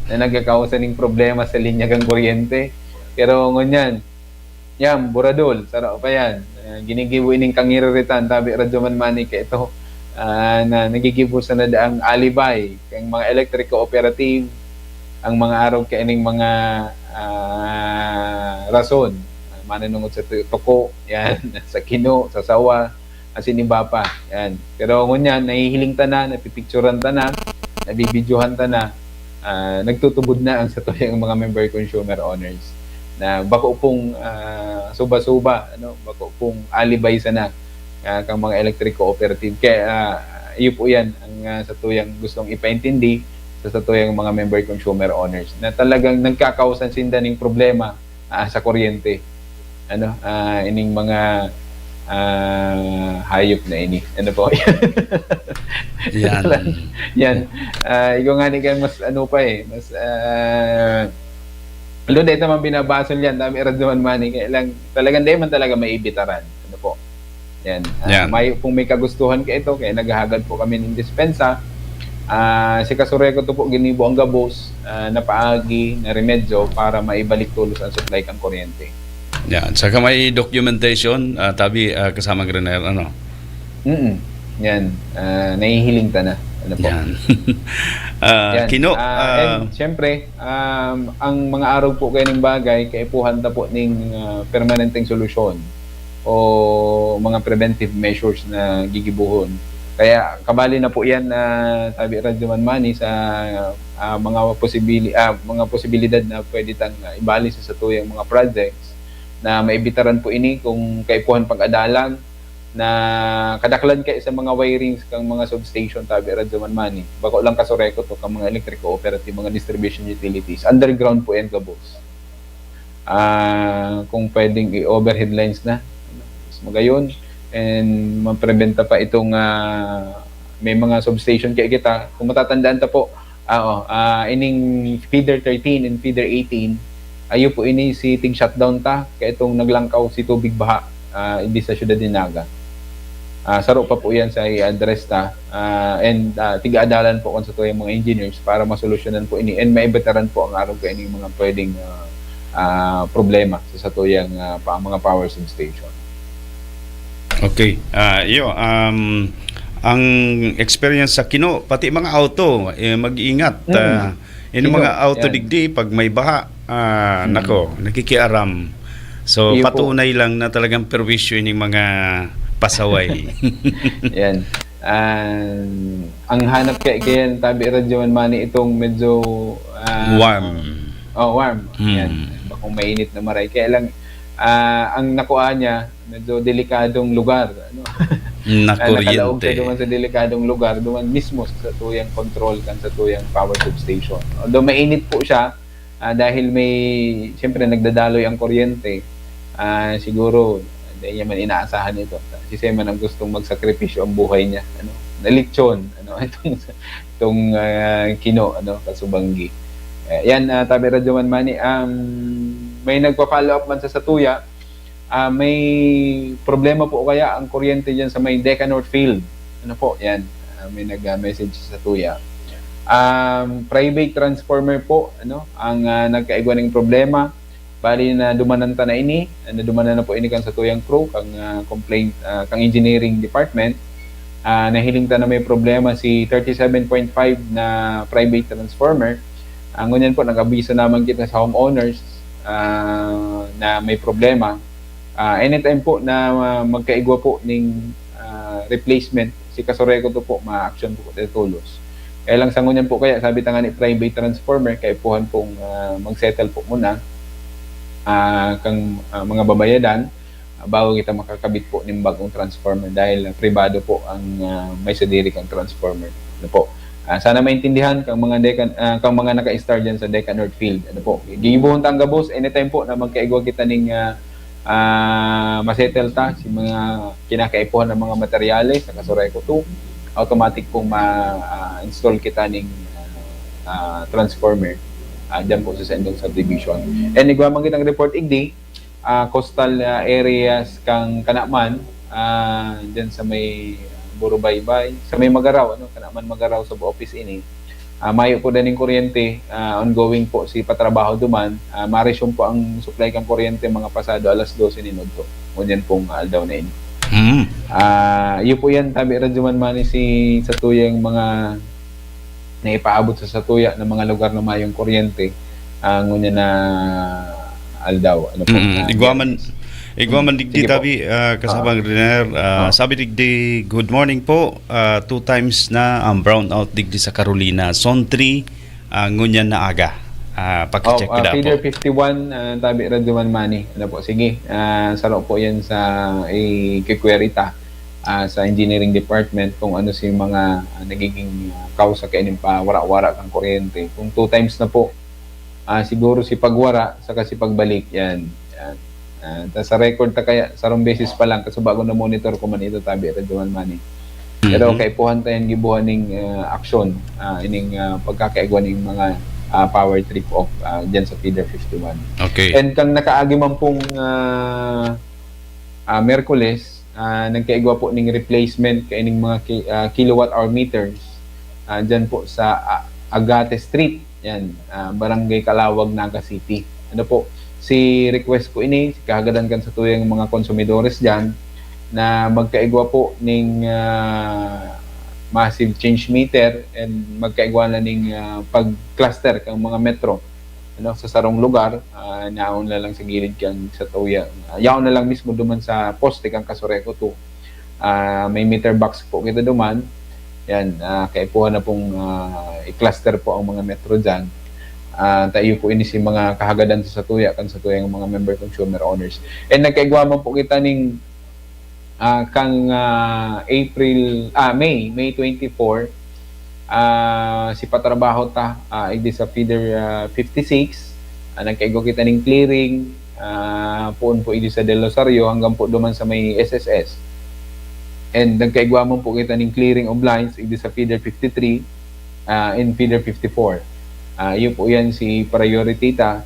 na nagkakausan ning problema sa linya kang kuryente. Pero ngunyan, yan, buradol, sarap pa yan. Ginigibo ining kangiriritan, tabi Radyo Manmani kaya ito, na nagigibo sa nadaang alibay kang mga electric cooperative ang mga araw kay ining mga rason manunungod sa tuko yan sa kino sa sawa asin iba pa yan. Pero ngunyan nahihiling ta na, napipicturean ta na, nabibidyohan ta na, nagtutubod na ang sa tuyang mga member consumer owners na bako pong suba-suba, bako pong alibay sana kang mga electric cooperative. Kaya iyo po yan ang sa tuyang gustong ipaintindi sa tuyang mga member consumer owners na talagang nagkakausan sinda ning problema sa kuryente. Ining mga hayop na ini. Po? Yan. Yan. Ikaw nga ni mas mas lalo dito man binabasol yan, dami Radyo Manmani, kaya lang talagang di man talaga maibitaran. Po? Yan. Kung may kagustuhan ka ito, kaya naghahagad po kami ng dispensa. Si Kasureco to po ginibo ang gabos na paagi na remedyo para maibalik tulos ang supply kang kuryente. Yan. Saka may documentation, tabi kasama Grener, ano? Yan. Nahihiling ta na. Ano po? Yan. Yan. Kino, And syempre, ang mga araw po kayo ng bagay, kaipuhan ta po ng permanenteng solusyon o mga preventive measures na gigibuhon. Kaya kabali na po yan tabi Radyo Manmani sa mga posibilidad na pwede tang ibali sa tuyang mga projects na maibitaran po ini kung kaipuhan pag-adalan na kadaklan kay sa mga wirings kang mga substation tabi Radyo Manmani. Bako lang kasoreko to kang mga electric cooperative, mga distribution utilities. Underground po yan kabos. Kung pwedeng i-overhead lines na magayon and mapreventa pa itong may mga substation kaya kita kung matatandaan ta po ining feeder 13 and feeder 18 ayo po ini si ting shutdown ta kaya itong naglangkaw si tubig baha hindi sa syudad din Naga. Saro pa po yan sa i-address ta and tiga-adalan po kung sa tuyang mga engineers para masolusyonan po ini and maibetaran po ang araw kaya ini mga pwedeng problema sa tuyang mga power substation. okay. Ang experience sa Kino, pati mga auto, mag-iingat. Yung mga auto digdi, pag may baha, nako, nakikiaram. So, Iyo patunay lang na talagang perwisyo yung mga pasaway. Yan. Ang hanap kaya tabi Radyo Manmani itong medyo Warm. Warm. Yan. Kung mainit na maray. Kaya lang, ang nakuha niya, medyo delikadong lugar. Ano? Nakalaog ka duman sa delikadong lugar, duman mismo sa tuyang control kan sa tuyang power substation. Although mainit po siya, dahil may, siyempre nagdadaloy ang kuryente, siguro, hindi niya man inaasahan ito. Si Seman ang gustong magsakripisyo ang buhay niya. Ano? Nalitsyon. Ano? Itong Kino, Kasubanggi. Yan, tabi Radyo Manmani, may nagpa-follow up man sa Satuya, may problema po kaya ang kuryente dyan sa may Deca North Field. Ano po, yan. May nag-message sa Tuya. Private transformer po, ang nagkaigwa ng problema. Bali na dumananta na ini, dumanan na po ini kan sa Tuyang crew, kang complaint, kang engineering department. Nahiling ta na may problema si 37.5 na private transformer. Ngunyan po, nag-abiso naman kita sa homeowners na may problema. Anytime po na magkaigwa po ng replacement, si Kasoreko to po, ma-action po tulos. Kaya lang sa ngunyan po kaya, sabi ta nga ni private transformer, kaya puhan pong mag-settle po muna kang mga babayadan bago kita makakabit po ng bagong transformer dahil pribado po ang may sadiri kang transformer. Ano po? Sana maintindihan kang mga naka-star dyan sa Deca North Field. Ano po? Gigibuhon ta ang gabos anytime po na magkaigwa kita ng masettle ta si mga kinakaipuhan ng mga materyales sa Kasoreko 2, automatic pong ma-install kita ng transformer dyan po sa Sendong Subdivision. And nagwamang kitang report igdi, coastal areas kang Kanaman, dyan sa may Burubaybay, sa may Magaraw, Kanaman Magaraw sa office ini. Mayo po din ng kuryente, ongoing po si patrabaho duman. Marisyong po ang supply kang kuryente mga pasado alas 12 ninod po. Ngunyan pong aldaw na ini. Yun po yan, tabi Radyo Manmani si sa tuyang mga naipaabot sa Satuya ng mga lugar na mayong kuryente. Ngunyan na aldaw. Ano po? Igwaman digdi tabi kasabang Riner, sabi digdi good morning po, 2 times na ang brownout digdi sa Carolina Zone 3 ngunyan na aga, pakicheck kita po. Feeder 51 tabi Radyo Manmani. Ano po, sige, saro po yan sa ikikwerita sa engineering department kung ano si mga nagiging kausa kainin pa wara-wara kang kuryente. Kung 2 times na po, siguro si pagwara saka si pagbalik yan. Sa record ta kaya sarong beses pa lang kasi bago na monitor ko man ito tabi Radyo Manmani. Pero kay puhan tayon gibuhan ning aksyon ining pagkakaigwa ning mga power trip off diyan sa feeder 51. Okay. And kang nakaagi man pong Miyerkules, nagkaigwa po ning replacement kay ning mga kilowatt hour meters diyan po sa Agate Street yan, Barangay Calawag, Naga City. Ano po? si request ko ini kahagadan kan sa tuyang mga konsumidores diyan na magkaigwa po ning massive change meter and magkaigwa na ning pag-cluster kang mga metro sa sarong lugar, naon na lang sa gilid kang sa tuya. Yaon na lang mismo duman sa poste kang Casureco 2. May meter box po kita duman. Yan, kaipuhan na pong i-cluster po ang mga metro dyan. Tayo po ini si mga kahagadan sa tuya kan sa tuya ng mga member consumer owners. And nagkaigwa man po kita ning kang May 24, si patrabaho ta idi sa feeder 56, nagkaigo kita ning clearing puon po idi sa Del Rosario hanggang po duman sa may SSS, and nagkaigwa mo po kita ning clearing of lines idi sa feeder 53 in feeder 54. Yun po yan si priority ta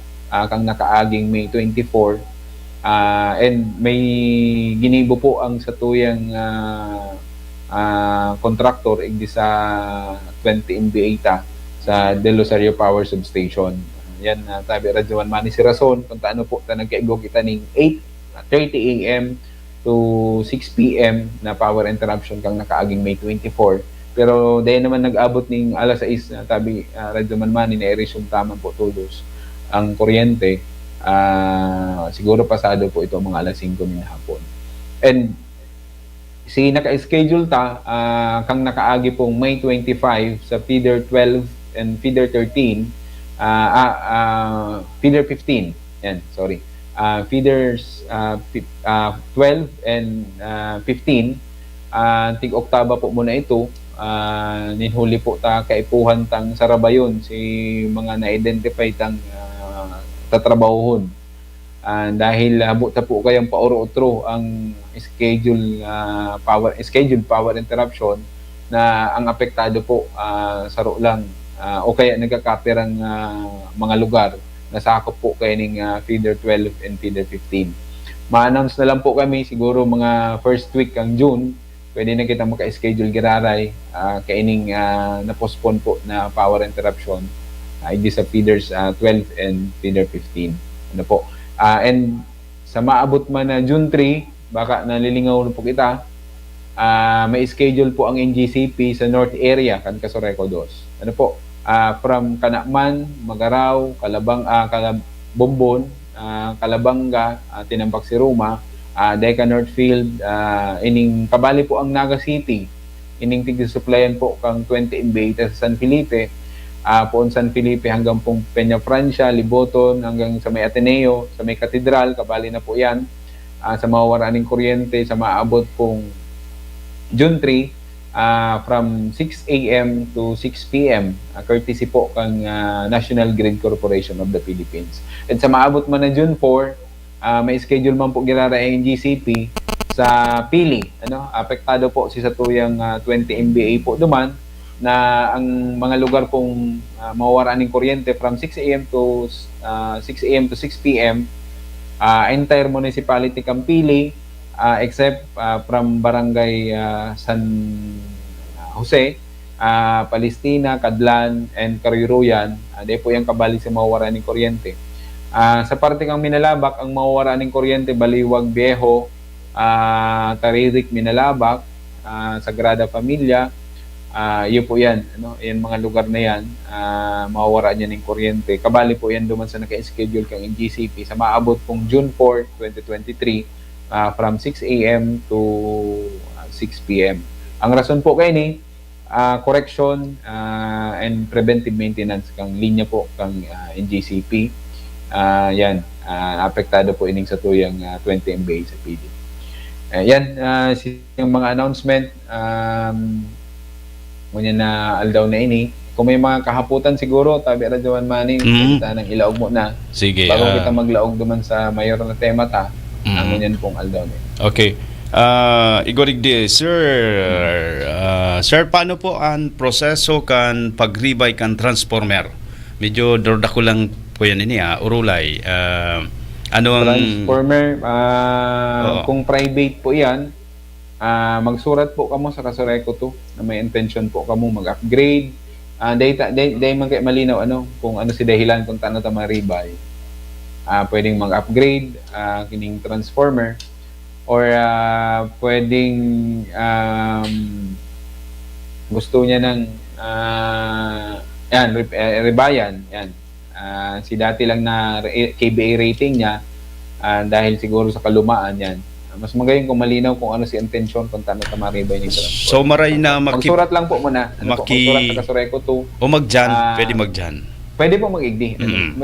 kang nakaaging May 24, and may ginibo po ang sa tuyang contractor igdi sa 20 MBA ta sa Del Rosario Power Substation. Yan, tabi radyoan mani si rason kung taano po ta nagkaigo kita ning 8:30 AM to 6 PM na power interruption kang nakaaging May 24. Pero dahil naman nag-abot ning alas 6 na tabi radyoan mani na i-resume taman po todos ang kuryente. Siguro pasado po ito mga alas 5 ng hapon. And si naka-schedule ta kang nakaagi pong May 25 sa feeder 12 and feeder 13, feeder 15. Yan, sorry. Feeders 12 and 15, tig-Oktaba po muna ito. Ninhuli po ta kaipuhan tang Sarabayon si mga na-identify tang tatrabahon. Dahil abot ta po kayang pauro-utro ang scheduled power interruption na ang apektado po saro lang o kaya nagkakapirang mga lugar na sakop po kay ning feeder 12 and feeder 15. Ma-announce na lang po kami siguro mga first week ng June, pwede na kita maka-schedule giraray kaining na-postpone po na power interruption ID sa feeders 12 and feeder 15. Ano po? And sa maabot man na June 3, baka nalilingaw na po kita, may schedule po ang NGCP sa North Area, kan Casureco 2. Ano po? From Kanakman, Magaraw, Bombon, Calabanga, Tinambak si Roma, Deca Northfield, ining kabali po ang Naga City, ining tig-supplyan po kang 20 MBA sa San Felipe, poon San Felipe hanggang pong Peña Francia, Liboton, hanggang sa may Ateneo, sa may Katedral, kabali na po yan. Sa mawawaraan ng kuryente, sa maabot pong June 3, from 6 AM to 6 PM, courtesy po kang National Grid Corporation of the Philippines. At sa maabot man na June 4, may schedule man po girara ang GCP sa Pili. Apektado po si satuyang 20 MBA po duman, na ang mga lugar pong mawawaraan ng kuryente from 6 AM to 6 AM to 6 PM, entire municipality Campili, except from Barangay San Jose, Palestina, Cadlan, and Caruyuyan, di po yung kabali sa mawawaraan ng kuryente. Sa parte kang Minalabak, ang mawawaraan ng kuryente, Baliwag Viejo, Taririk, Minalabak, Sagrada Familia, yun po yan, yan mga lugar na yan, mawawaraan yan ng kuryente. Kabali po yan duman sa naka-schedule kang GCP sa maabot pong June 4, 2023, from 6 AM to 6 PM. Ang rason po kayo ni correction and preventive maintenance kang linya po kang NGCP. Yan, apektado po ining sa tuyang 20 MBA sa PD. Yan, yung mga announcement, ngunyan na aldaw na ini. Kung may mga kahaputan siguro, tabi radyoan mani, kita nang ilaog mo na. Sige. Bago kita maglaog duman sa mayor na tema ta, ngunyan pong aldaw na. Okay. Igorig di, sir, paano po ang proseso kan pagribay kan transformer? Medyo dorda ko lang po yan ini, urulay. Ano ang... Transformer, kung private po yan, magsurat po kamo sa Casureco 2 na may intention po kamo mag-upgrade. Dahil malinaw kung ano si dahilan kung taano ta maribay. pwedeng mag-upgrade kining transformer or pwedeng gusto niya ng rebayan. Yan. Si dati lang na KBA rating niya dahil siguro sa kalumaan yan. Mas magayon kung malinaw kung ano si intention kung tamaribay ni transformer. So maray na Magsurat lang po muna. Magsurat sa Kasureko 2. o magjan, pwede magjan. Pwede po mag-igdi.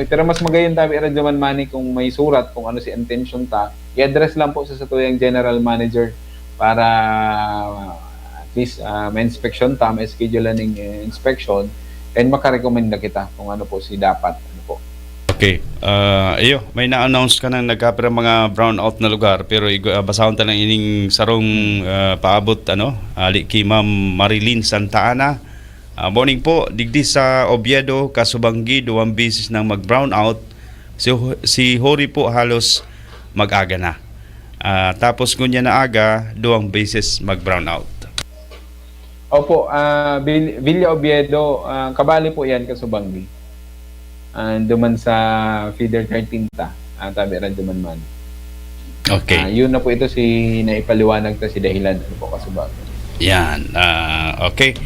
Pero mas magayon tabi radyo man mani kung may surat kung ano si intention ta, i-address lang po sa satuyang general manager para at least may inspection ta, may schedule ng inspection and makarekomenda kita kung ano po si dapat. Ano po. Okay. Iyo, may na-announce ka nang nagkapira mga brownout na lugar pero basahon ta lang ining sarong paabot ali kay Ma'am Marilyn Santa Ana. Morning po, digdi sa Oviedo, Kasubanggi, 2 beses nang mag-brown out. Si Hori po halos mag-aga na. Tapos ngunya na aga, 2 beses mag-brown out. Opo, Villa Oviedo, kabali po yan, Kasubanggi. Duman sa feeder 13 tabi rin duman man. Okay. Yun na po ito si naipaliwanag ta si dahilan ano po Kasubanggi. Yan. Okay.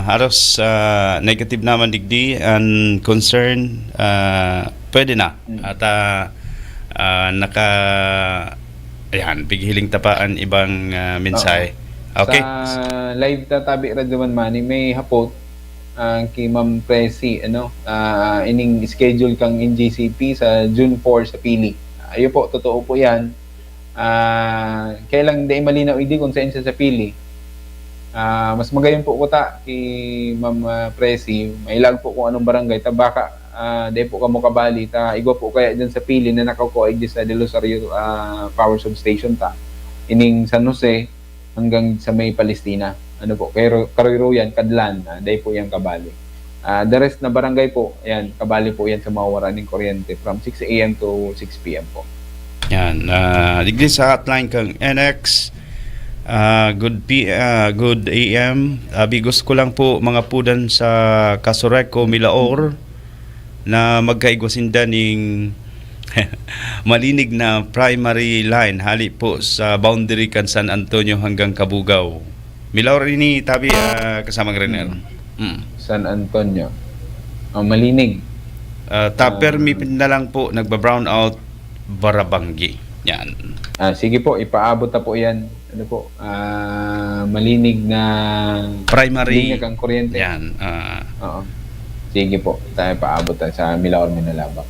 Halos negative naman digdi and concern pwede na. At bighiling tapaan ibang mensahe. Okay. Sa live tabi Radyoman Mani may hapot kay Ma'am Presi ining schedule kang NGCP sa June 4 sa Pili. Ayo po totoo po 'yan. Kailang di malinaw idi kung saan siya sa Pili. Mas magayon po ko ta kay Ma'am Presi, mailag po kung anong barangay ta baka di po kamo kabali ta igwa po kaya diyan sa Pili na nakakuha di sa De Rosario power substation ta ining San Jose hanggang sa may Palestina ano po Karoiro yan Kadlan di po yan kabali. The rest na barangay po ayan kabali po yan sa mawawalan ng kuryente from 6 AM to 6 PM po. Yan, digdi sa hotline kang NX. Good AM. Gusto ko lang po mga pudan sa Kasureko, Milaor na magkaigwasinda ning malinig na primary line hali po sa boundary kan San Antonio hanggang Kabugao. Milaor ini tabi kasama Renner. San Antonio. Malinig. Permi na lang po nagba-brown out Barabanggi. Yan. Sige po, ipaabot na po yan. Ano po, malinig na primary kang kuryente. Yan. Oo. Sige po, tayo paabot tayo sa Milaor Minalaba.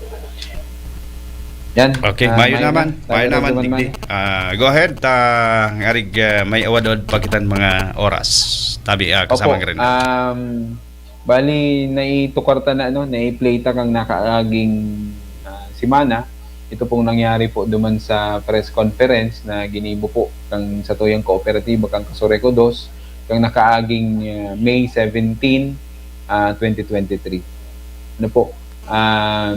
Yan. Okay, mayo naman digdi. Go ahead ngarig may awad pakitan mga oras. Tabi kasama rin. Bali naitukarta na nai-play ta kang nakaaging simana. Ito pong nangyari po duman sa press conference na ginibo po kang sa tuyang kooperatiba kang Kasureko 2 kang nakaaging May 17, 2023. Ano po?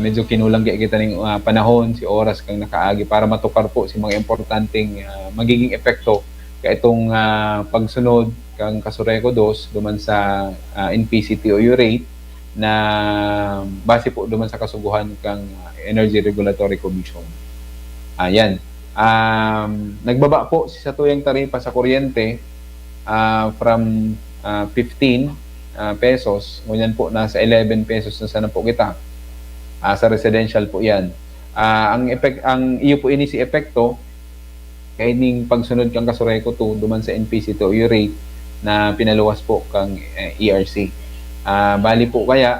Medyo kinulang kita ng panahon si oras kang nakaagi para matukar po si mga importanteng magiging epekto kay itong pagsunod kang Kasureko 2 duman sa NPCTOU rate na base po duman sa kasuguhan kang Energy Regulatory Commission. Ayan. Nagbaba po sa tuyang taripa sa kuryente from 15 pesos. Ngunyan po nasa 11 pesos na sana po kita. Sa residential po 'yan. Ang iyo po ini si epekto kay ning pagsunod kang Kasureko 2 duman sa NPCTOU rate na pinaluwas po kang ERC. Bali po kaya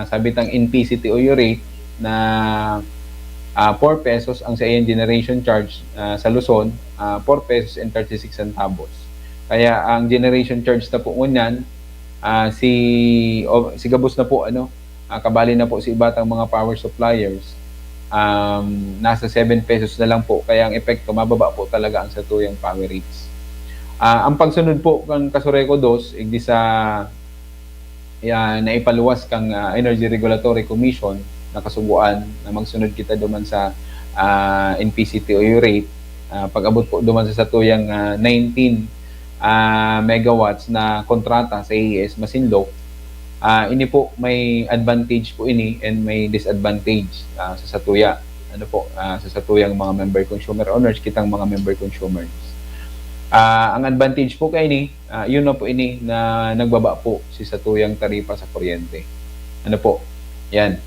sabitang NPCTOU rate na 4 pesos ang sa iyang generation charge sa Luzon, 4 pesos and 36 centavos. Kaya ang generation charge na po ngunyan si Gabos na po kabali na po si ibatang mga power suppliers nasa 7 pesos na lang po kaya ang epekto mababa po talaga ang satuyang power rates. Ang pagsunod po ng Kasureko 2 igdi sa naipaluwas kang Energy Regulatory Commission na kasuguan na magsunod kita duman sa NPCTOU rate pag-abot po duman sa satuyang 19 megawatts na kontrata sa AES Masinloc. Ini po may advantage po ini and may disadvantage sa satuya ano po, sa satuyang mga member consumer owners, kitang mga member consumers. Ang advantage po kay ini, yun na po ini na nagbaba po si satuyang taripa sa kuryente. Ano po? Yan.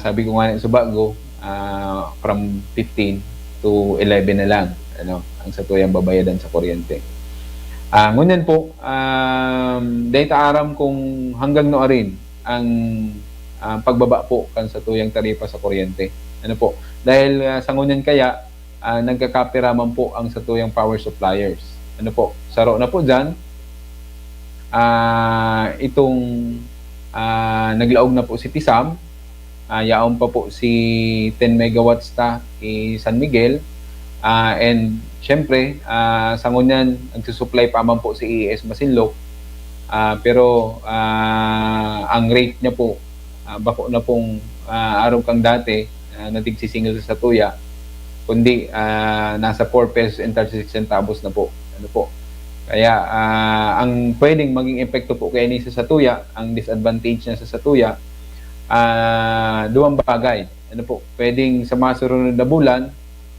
Sabi ko nga sa bago, from 15 to 11 na lang ano ang satuyang babayadan sa kuryente. Ngunyan po, dahil aram kung hanggang no rin ang pagbaba po kan satuyang taripa sa kuryente. Ano po? Dahil sa ngunyan kaya nagkakapiraman po ang satuyang power suppliers. Ano po? Saro na po dyan. Itong naglaog na po si Tisam. Yaon pa po si 10 megawatts ta i San Miguel. And syempre, sa ngunyan, nagsusupply pa man po si ES Masinloc. Pero ang rate niya po, bako na pong araw kang dati, natigsisingil sa Satuya, kundi nasa 4 pesos and 36 centavos na po. Ano po? Kaya ang pwedeng maging epekto po kay ni sa Satuya, ang disadvantage niya sa Satuya, duwang bagay. Ano po? Pwedeng sa masunod na bulan,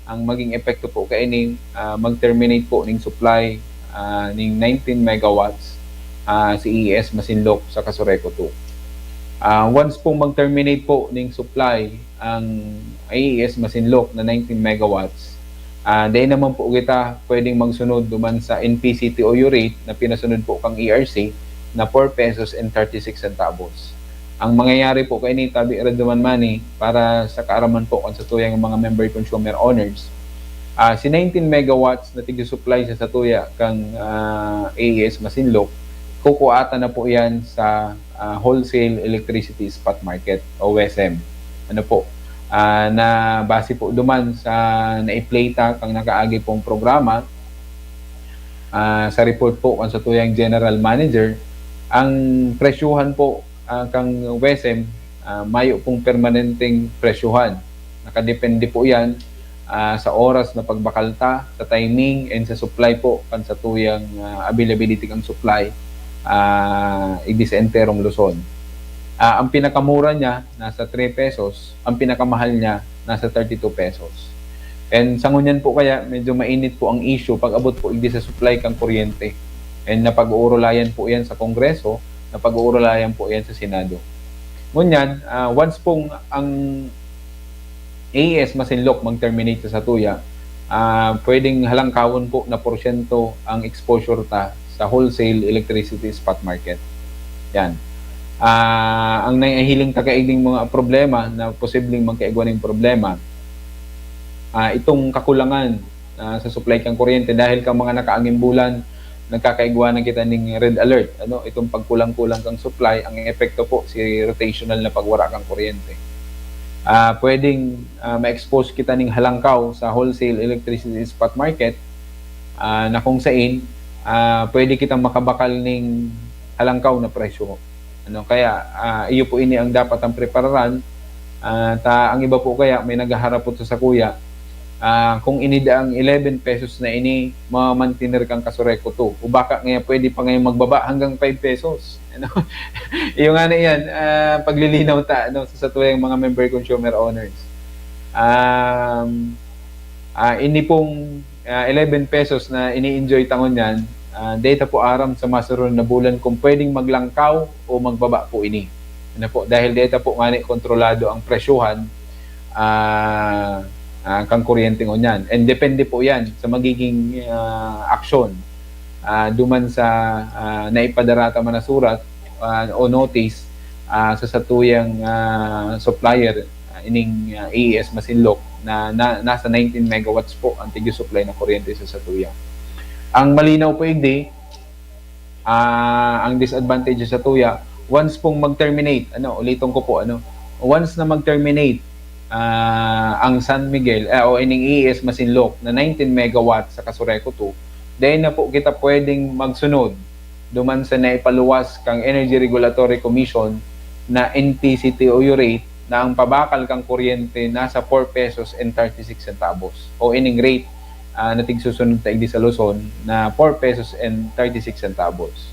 ang maging epekto po kay ni mag-terminate po ng supply ng 19 megawatts si ES Masinloc sa Casureco 2. Once pong mag-terminate po ng supply ang AES Masinloc na 19 megawatts, dahil naman po kita pwedeng magsunod duman sa NPCTOU rate na pinasunod po kang ERC na 4 pesos and 36 centavos. Ang mangyayari po kay ni Tabi Raduman Mani para sa kaaraman po kung sa tuyang mga member consumer owners, si 19 megawatts na tig-supply sa Satuya kang AES Masinloc, kukuata na po yan sa wholesale electricity spot market o WESM. Ano po? Na base po duman sa naiplata kang nakaagi pong programa, sa report po kung sa tuyang general manager, ang presyuhan po kang WESM, mayo pong permanenteng presyuhan. Nakadepende po yan sa oras na pagbakalta, sa timing, and sa supply po kan sa tuyang availability kang supply sa enterong Luzon. Ang pinakamura niya nasa 3 pesos, ang pinakamahal niya nasa 32 pesos. And sa ngunyan po kaya medyo mainit po ang issue pag abot po sa supply kang kuryente. And napag-uurulayan po yan sa Kongreso, napag-uurulayan po yan sa Senado. Ngunyan, once pong ang AES Masinloc mag-terminate sa Satuya, pwedeng halangkawon po na porsyento ang exposure ta sa wholesale electricity spot market. Yan. Ang naihiling kakaigling mga problema na posibleng magkaigwan ng problema, itong kakulangan sa supply kang kuryente dahil kang mga nakaangin bulan, nagkakaigwanan kita ng red alert. Ano, itong pagkulang-kulang kang supply, ang epekto po si rotational na pagwara kang kuryente. Pwedeng ma-expose kita ng halangkaw sa wholesale electricity spot market na kung saan pwede kitang makabakal ng halangkaw na presyo. Ano, kaya iyo po ini ang dapat ang prepararan. Ang iba po kaya may naghaharap po sa kuya, kung inidaang 11 pesos na ini, mamantiner kang Casureco 2. O baka ngayon pwede pa ngayon magbaba hanggang 5 pesos. Ano? Yung nga na yan, paglilinaw ta sa tuyang mga member consumer owners. Ini pong 11 pesos na ini-enjoy tangon yan, data po aram sa masunod na bulan kung pwedeng maglangkaw o magbaba po ini. Ano po? Dahil data po nga kontrolado ang presyuhan kang kuryente ngunyan. And depende po yan sa magiging aksyon duman sa naipadarata man na surat o notice sa satuyang supplier ining AES Masinloc na nasa 19 megawatts po ang tig-supply na kuryente sa Satuya. Ang malinaw po hindi, ang disadvantage sa Satuya, once pong mag-terminate, ulitin ko po, once na mag-terminate ang San Miguel o ining AES Masinloc na 19 megawatts sa Casureco 2, dahil na po kita pwedeng magsunod duman sa naipaluwas kang Energy Regulatory Commission na NPCTOU rate na ang pabakal kang kuryente nasa 4 pesos and 36 centavos o ining rate na tigsusunod ta sa Luzon na 4 pesos and 36 centavos.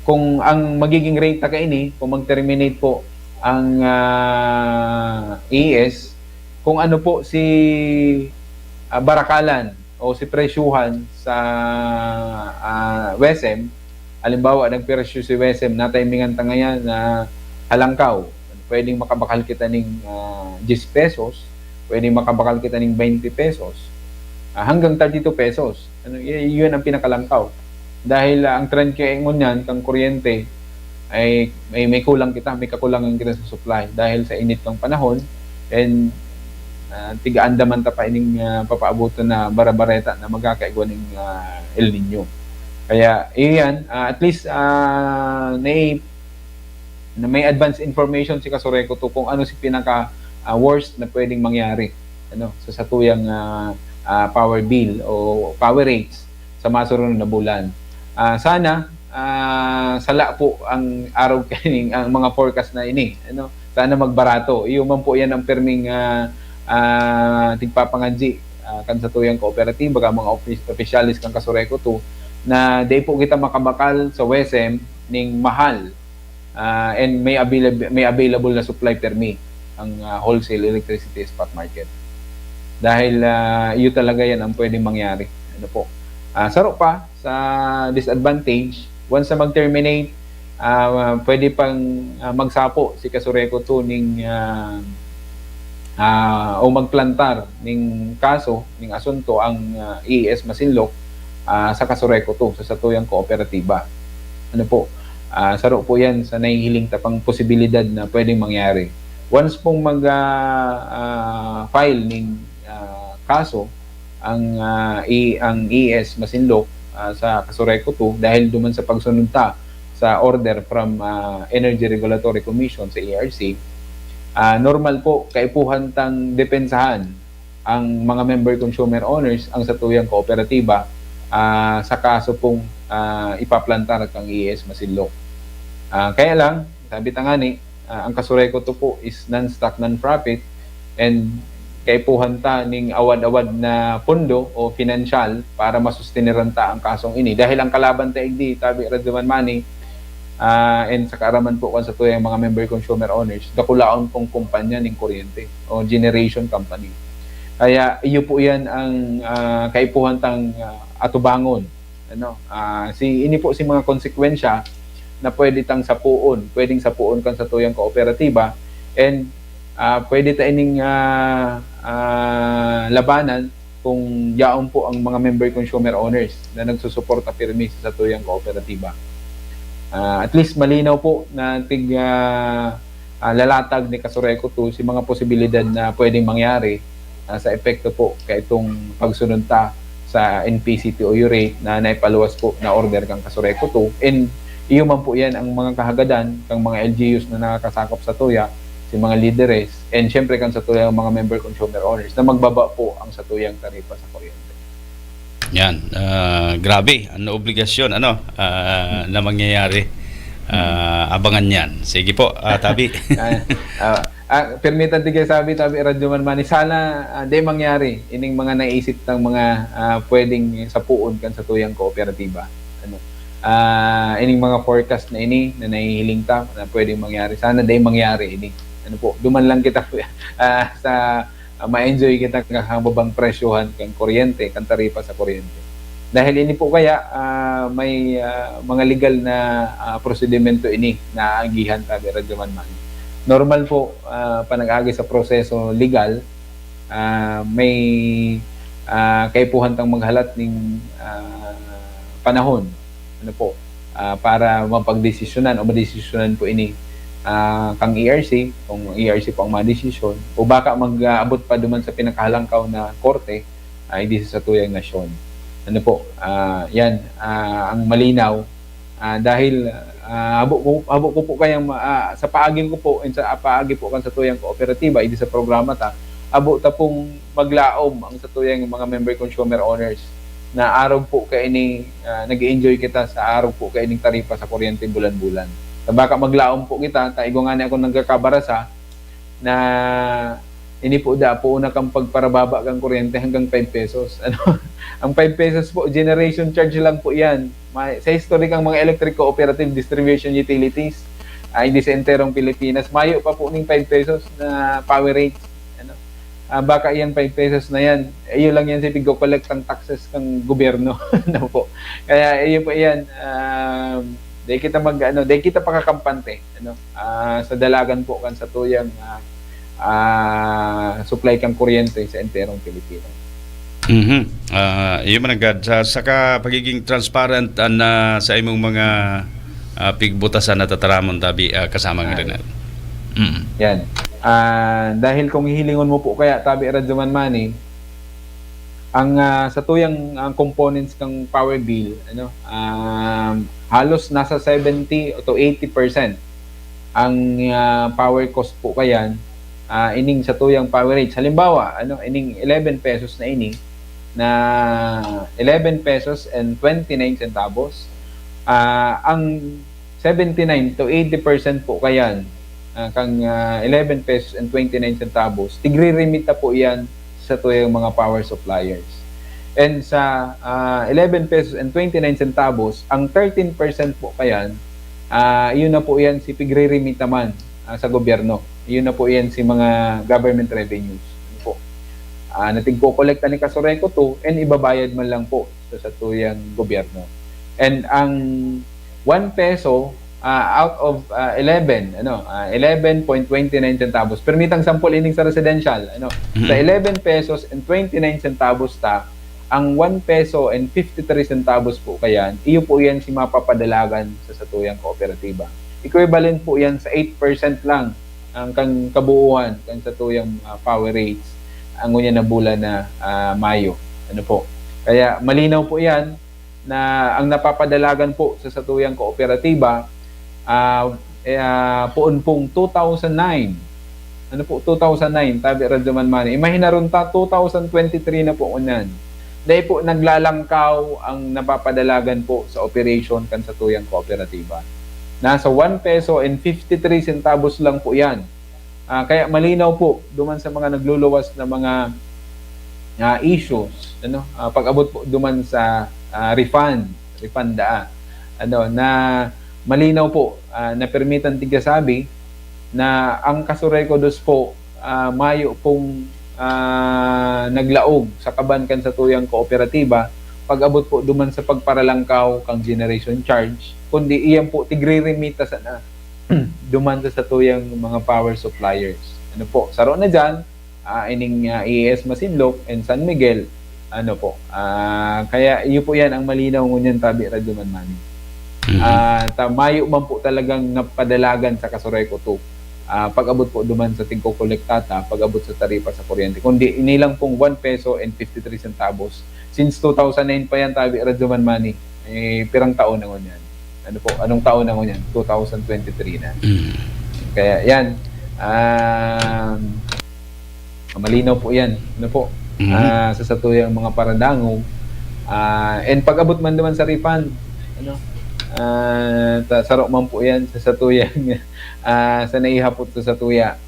Kung ang magiging rate ta kaini, kung mag-terminate po ang AES, kung ano po si barakalan o si presyuhan sa WESM. Halimbawa, nagpresyo si WESM na timingan ta ngayon na halangkaw. Pwedeng makabakal kita ng 10 pesos, pwedeng makabakal kita ng 20 pesos, hanggang 32 pesos. Yun ang pinakalangkaw. Dahil ang trend kaya ingon yan, kang kuryente, ay may kulang kita, may kakulangan kita sa supply. Dahil sa init ng panahon, and tiga-andaman ta pa ining papaabutan na barabareta na magkakaigwa ng El Nino. Kaya, iyan, at least na may advance information si Kasureco to kung ano si pinaka worst na pwedeng mangyari sa satuyang power bill o power rates sa masunod na bulan. Sana sala po ang araw kaning ang mga forecast na ini. Sana magbarato. Iyo man po yan ang perming tigpapangadji kan satuyang kooperatiba ka mga opisyalis kang Kasureco to na day po kita makabakal sa WESM ning mahal. And may available na supply permit ang wholesale electricity spot market. Dahil iyo talaga yan ang pwedeng mangyari. Saro pa sa disadvantage, once na mag-terminate, pwede pang magsapo si Kasureco to ning o magplantar ning kaso, ning asunto ang ES Masinloc sa Kasureco to sa satuyang kooperatiba. Saro po yan sa nahihiling tapang posibilidad na pwedeng mangyari. Once pong mag-file ng kaso ang ES Masinloc sa Kasureco 2 dahil duman sa pagsunod sa order from Energy Regulatory Commission sa ERC, normal po kaipuhan tang depensahan ang mga member consumer owners ang satuyang kooperatiba sa kaso pong ipaplantar kang ES Masinloc. Kaya lang, sabi tangani, ang Kasureco to po is non-stock, non-profit, and kaipuhan ta ning awad-awad na pondo o financial para masustiniran ta ang kasong ini. Dahil ang kalaban ta igdi, tabi Radyoman Money, and sa kaaraman po kan sa tuyang mga member consumer owners, dakulaon pong kumpanya ning kuryente o generation company. Kaya iyo po yan ang kaipuhan tang atubangon. Ini po si mga konsekwensya na pwedeng sapuon kan sa tuyang kooperatiba, and pwede ta ining labanan kung yaon po ang mga member consumer owners na nagsusuporta pirmi sa tuyang kooperatiba. At least malinaw po na lalatag ni Kasureco to si mga posibilidad na pwedeng mangyari sa epekto po kay itong pagsunod sa NPCTOU rate na naipaluwas po na order kang Kasureco to, and iyo man po yan ang mga kahagadan kang mga LGUs na nakakasakop sa tuya, si mga lideres, and syempre kan sa tuyang mga member consumer owners na magbaba po ang sa tuyang taripa sa kuryente. Yan, grabe ang obligasyon na mangyayari. Abangan yan. Sige po, Tabi. Permitan tigay sabi Radyoman Money, sana di mangyari ining mga naisip ng mga pwedeng sapuon kan sa tuyang kooperatiba. Ining mga forecast na ini na nahihiling ta na pwedeng mangyari, sana day mangyari ini. Duman lang kita sa ma-enjoy kita kang babang presyohan kang kuryente, kang taripa sa kuryente. Dahil ini po kaya may mga legal na prosedimento ini na agihan ta Radyoman Money. Normal po panag-agi sa proseso legal, may kaipuhan tang maghalat ning panahon para mapagdesisyonan o madesisyonan po ini kang ERC, kung ERC po ang madesisyon, o baka mag-abot pa duman sa pinakahalangkaw na korte ay di sa tuyang nasyon. Yan ang malinaw dahil abo ko po kayang sa paaging ko po and sa paagi po kan sa tuyang kooperatiba hindi sa programa abo ta pong maglaom ang sa tuyang mga member consumer owners na araw po kay ini nag-enjoy kita sa araw po kay ining taripa sa kuryente bulan-bulan. Baka maglaom po kita, taigo nga ni ako nagkakabarasa na ini po una kang pagparababa kang kuryente hanggang 5 pesos. Ang 5 pesos po, generation charge lang po yan. Sa history kang mga electric cooperative distribution utilities, hindi sa enterong Pilipinas, mayo pa po ng 5 pesos na power rate. baka yan 5 pesos na yan. Iyo lang yan si pigo-collect ang taxes ng gobyerno. Ano po. Kaya iyo po yan. Di kita di kita pakakampante sa dalagan po kan sa tuyang supply kang kuryente sa enterong Pilipinas. Yun man agad saka pagiging transparent sa imong mga pigbutasan na tataramon tabi kasama nga rin. Yan. Dahil kung hihilingon mo po kaya tabi Radyo Manmani, ang sa tuyang ang components kang power bill, halos nasa 70 to 80% ang power cost po kayan ining sa tuyang power rates. Halimbawa, ining 11 pesos na ining na 11 pesos and 29 centavos. Ang 79 to 80% po kayan kang 11 pesos and 29 centavos, tigre-remita po yan sa tuyang mga power suppliers. And sa 11 pesos and 29 centavos, ang 13% po kayan, yun na po yan si pigre-remita man sa gobyerno. Yun na po yan si mga government revenues. Natigko-kolekta ni Kasureco to and ibabayad man lang po sa tuyang gobyerno. And ang 1 peso out of 11.29 centavos, permitang sampol ining sa residential, sa 11 pesos and 29 centavos ang 1 peso and 53 centavos po kayan, iyo po yan si mapapadalagan sa satuyang kooperatiba. Equivalent po yan sa 8% lang ang kang kabuuan kan satuyang power rates ang unya na bulan na Mayo. Kaya malinaw po yan na ang napapadalagan po sa satuyang kooperatiba poon pong 2009. 2009, tabi Radyo Manmani. Imahinaron 2023 na po unan. Dahil po naglalangkaw ang napapadalagan po sa operation kan satuyang kooperatiba. Nasa 1 peso and 53 centavos lang po yan. Kaya malinaw po duman sa mga nagluluwas na mga issues, pag-abot po duman sa refund na malinaw po na permitan tigasabi na ang Kasureco dos po Mayo pong naglaog sa kabankan sa tuyang kooperatiba pag-abot po duman sa pagparalangkaw kang generation charge, kundi iyan po tigre-remita sana duman sa tuyang mga power suppliers. Saro na dyan, ining EAS Masinloc and San Miguel, kaya iyo po yan ang malinaw ngunyan tabi Radyo Manmani. Mayo man po talagang napadalagan sa Kasureco to. Pag-abot po duman sa tingko-kolektata, pag-abot sa taripa sa kuryente. Kundi inilang pong 1 peso and 53 centavos. Since 2009 pa yan tabi Radyo Manmani. Pirang taon na ngunyan. Anong taon na ngunyan? 2023 na. Kaya yan. Malinaw po yan. Sa satuyang mga paradangong. And pag-abot man naman sa refund, saro man po yan sa satuyang sa naihapot sa satuya.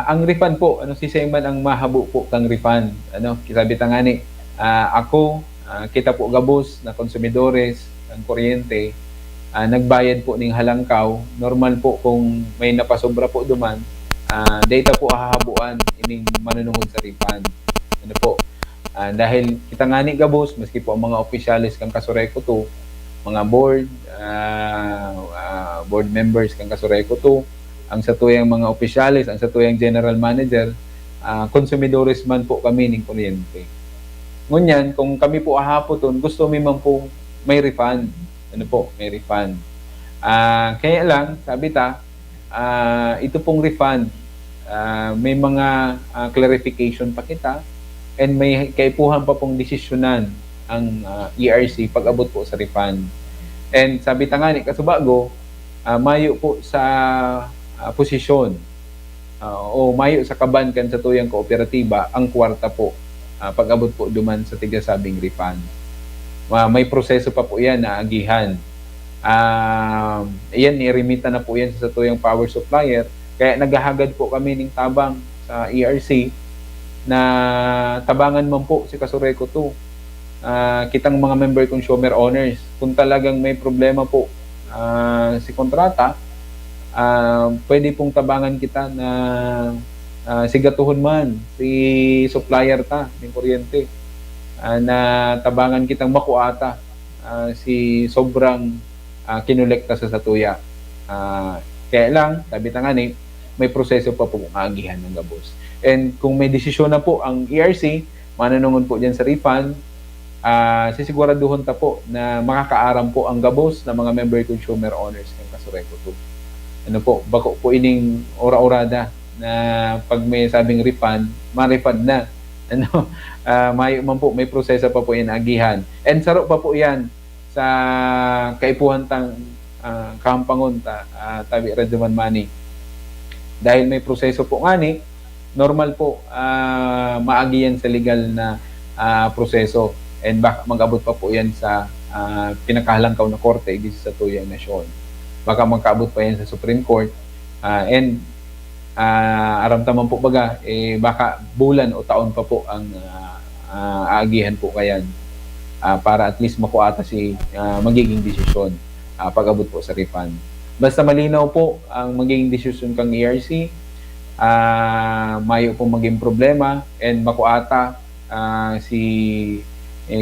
Ang refund po, si Seyman ang mahabo po kang refund. Kisabi tangani, ako, kita po gabos na konsumidores ng kuryente, nagbayad po ning halangkaw. Normal po kung may napasobra po duman, data po hahabuan ining manunungod sa refund. Dahil kita nga ni gabos, maski po ang mga opisyalis kang Kasureco to, mga board members kang Kasureco to, ang satuyang mga opisyalis, ang satuyang general manager, konsumidores man po kami ng kuryente. Ngunyan, kung kami po ahapoton, gusto mi man po may refund. May refund. Kaya lang, sabi ito pong refund, may mga clarification pa kita, and may kaipuhan pa pong desisyonan ang ERC pag-abot po sa refund. And sabi ni Kasubago, mayo po sa posisyon o mayo sa kabankan sa tuyang kooperatiba ang kwarta po pag-abot po duman sa tigasabing refund. May proseso pa po yan na agihan. Yan, niremita na po yan sa tuyang power supplier. Kaya naghahagad po kami ng tabang sa ERC na tabangan man po si Kasureco to. Kitang mga member consumer owners, kung talagang may problema po si kontrata, pwede pong tabangan kita na sigatuhon man si supplier ta ng kuryente na tabangan kitang makuata si sobrang kinolekta sa satuya. Kaya lang, sabi ta nga ni, may proseso pa po maagihan ng gabos. And kung may desisyon na po ang ERC, mananungon po dyan sa refund, sisiguraduhon ta po na makakaaram po ang gabos ng mga member consumer owners ng Kasureco 2. Ano po, bako po ining ora-orada na pag may sabing refund, ma-refund na. Ano, may proseso pa po yan agihan. And saro pa po yan sa kaipuhan tang kampangon tabi Radyoman Mani. Dahil may proseso po ngani, normal po maagi yan sa legal na proseso. And baka mag-abot pa po yan sa pinakahalangkaw na korte dito sa tuyang nasyon. Baka magkaabot pa yan sa Supreme Court. And aramtaman po baga, baka bulan o taon pa po ang aagihan po kayan para at least makuata si magiging desisyon pag-abot po sa refund. Basta malinaw po ang magiging desisyon kang ERC, mayo po maging problema and makuata si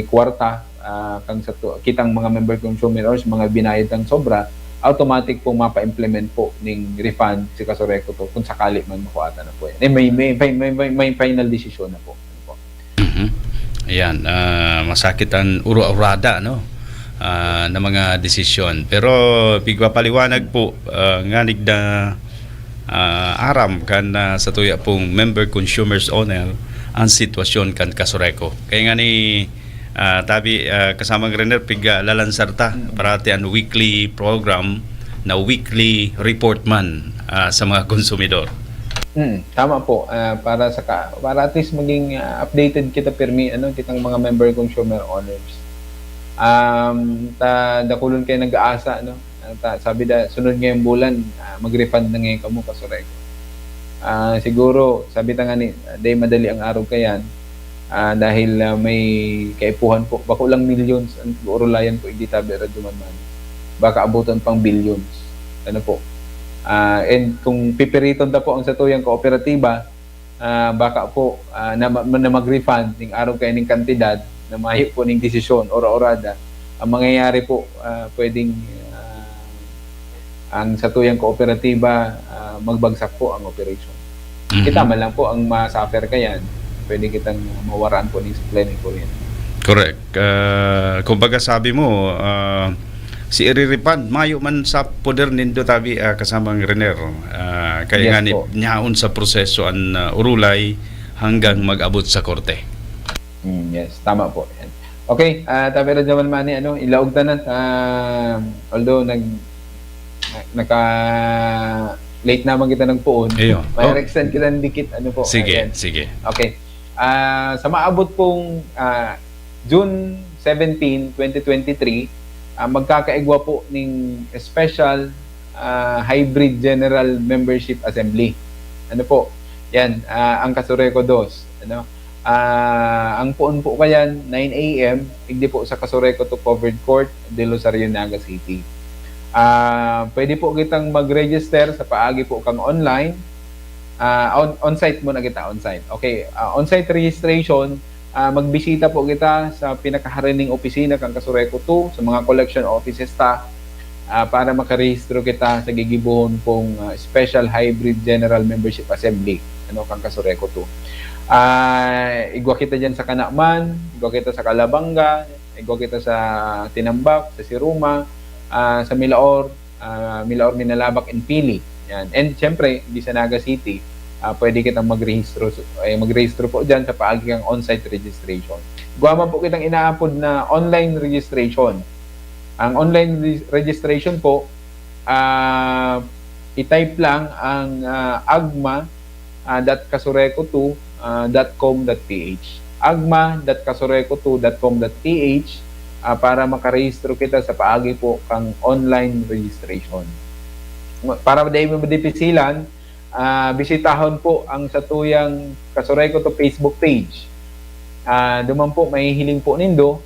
kwarta kang sa kitang mga member consumers, mga binayad ng sobra, automatic po mapa-implement po ng refund si Kasureco to kung sakali man makuata na po yan. May final decision na po. Ano po? Ayan, masakit ang uro-urada, no? Na mga desisyon. Pero bigwa paliwanag po nganig na aram kan sa tuya pong member consumers owner ang sitwasyon kan Kasureco. Kaya nga ni tabi kasamang Renner piga lalansarta parati ang weekly program na weekly report man sa mga konsumidor. Tama po, para at least maging updated kita pirmi kitang mga member consumer owners. Dakulon kayo nag-aasa, no? Sabi sunod ngayong bulan, mag-refund na ngayon kamo Kasureco. Siguro, sabi ta nga ni, day madali ang araw kayan, dahil may kaipuhan po, bako lang millions, ang urulayan po, hindi tabi Radyoman Mani. Baka abutan pang billions. Ano po? And kung pipiriton ta po ang satuyang kooperatiba, baka po na mag-refund ng araw kayo ng kantidad, na mahi po ng desisyon, ora-orada, ang mangyayari po, pwedeng ang satuyang kooperatiba, magbagsak po ang operation. Kita man lang po ang masuffer kayan, pwede kitang mawaraan po ng supply ng kuryente. Correct. Kumbaga sabi mo, si i-refund, mayo man sa poder nindo tabi kasamang Renner. Kaya Yes nga ni po. nyaon sa proseso ang urulay hanggang mag-abot sa korte. Yes, tama po. Yan. Okay, tabi Radyoman Mani, ilaog tanan. Although naka late naman kita ng puon. Ayun. May extend kita ng dikit po. Sige, Ayan. sige. Okay. Sa maabot pong June 17, 2023, magkakaigwa po ng special hybrid general membership assembly. Ano po? Yan, ang Kasureco 2. Ang puon po kayan, 9 a.m., hindi po sa Kasureco to Covered Court, de Rosario, Naga City. Pwede po kitang mag-register sa paagi po kang online. On-site muna kita, on-site. Okay, on-site registration, magbisita po kita sa pinakaharining opisina kang Kasureco 2, sa mga collection offices para makarehistro kita sa gigibuhon pong Special Hybrid General Membership Assembly, kang Kasureco 2. Igwa kita dyan sa Kanakman, igwa kita sa Calabanga, igwa kita sa Tinambak, sa Siruma, sa Milaor, Minalabak, and Pili. Yan. And syempre, di sa Naga City, pwede kitang magrehistro po dyan sa paagi kang on-site registration. Igwa man po kitang inaapod na online registration. Ang online registration po, i-type lang ang agma.kasureco2.com.ph agma.kasureco2.com.ph para makarehistro kita sa paagi po kang online registration. Para dahil mo madipisilan, bisitahon po ang satuyang Kasureco to Facebook page. Duman po, may hiling po nindo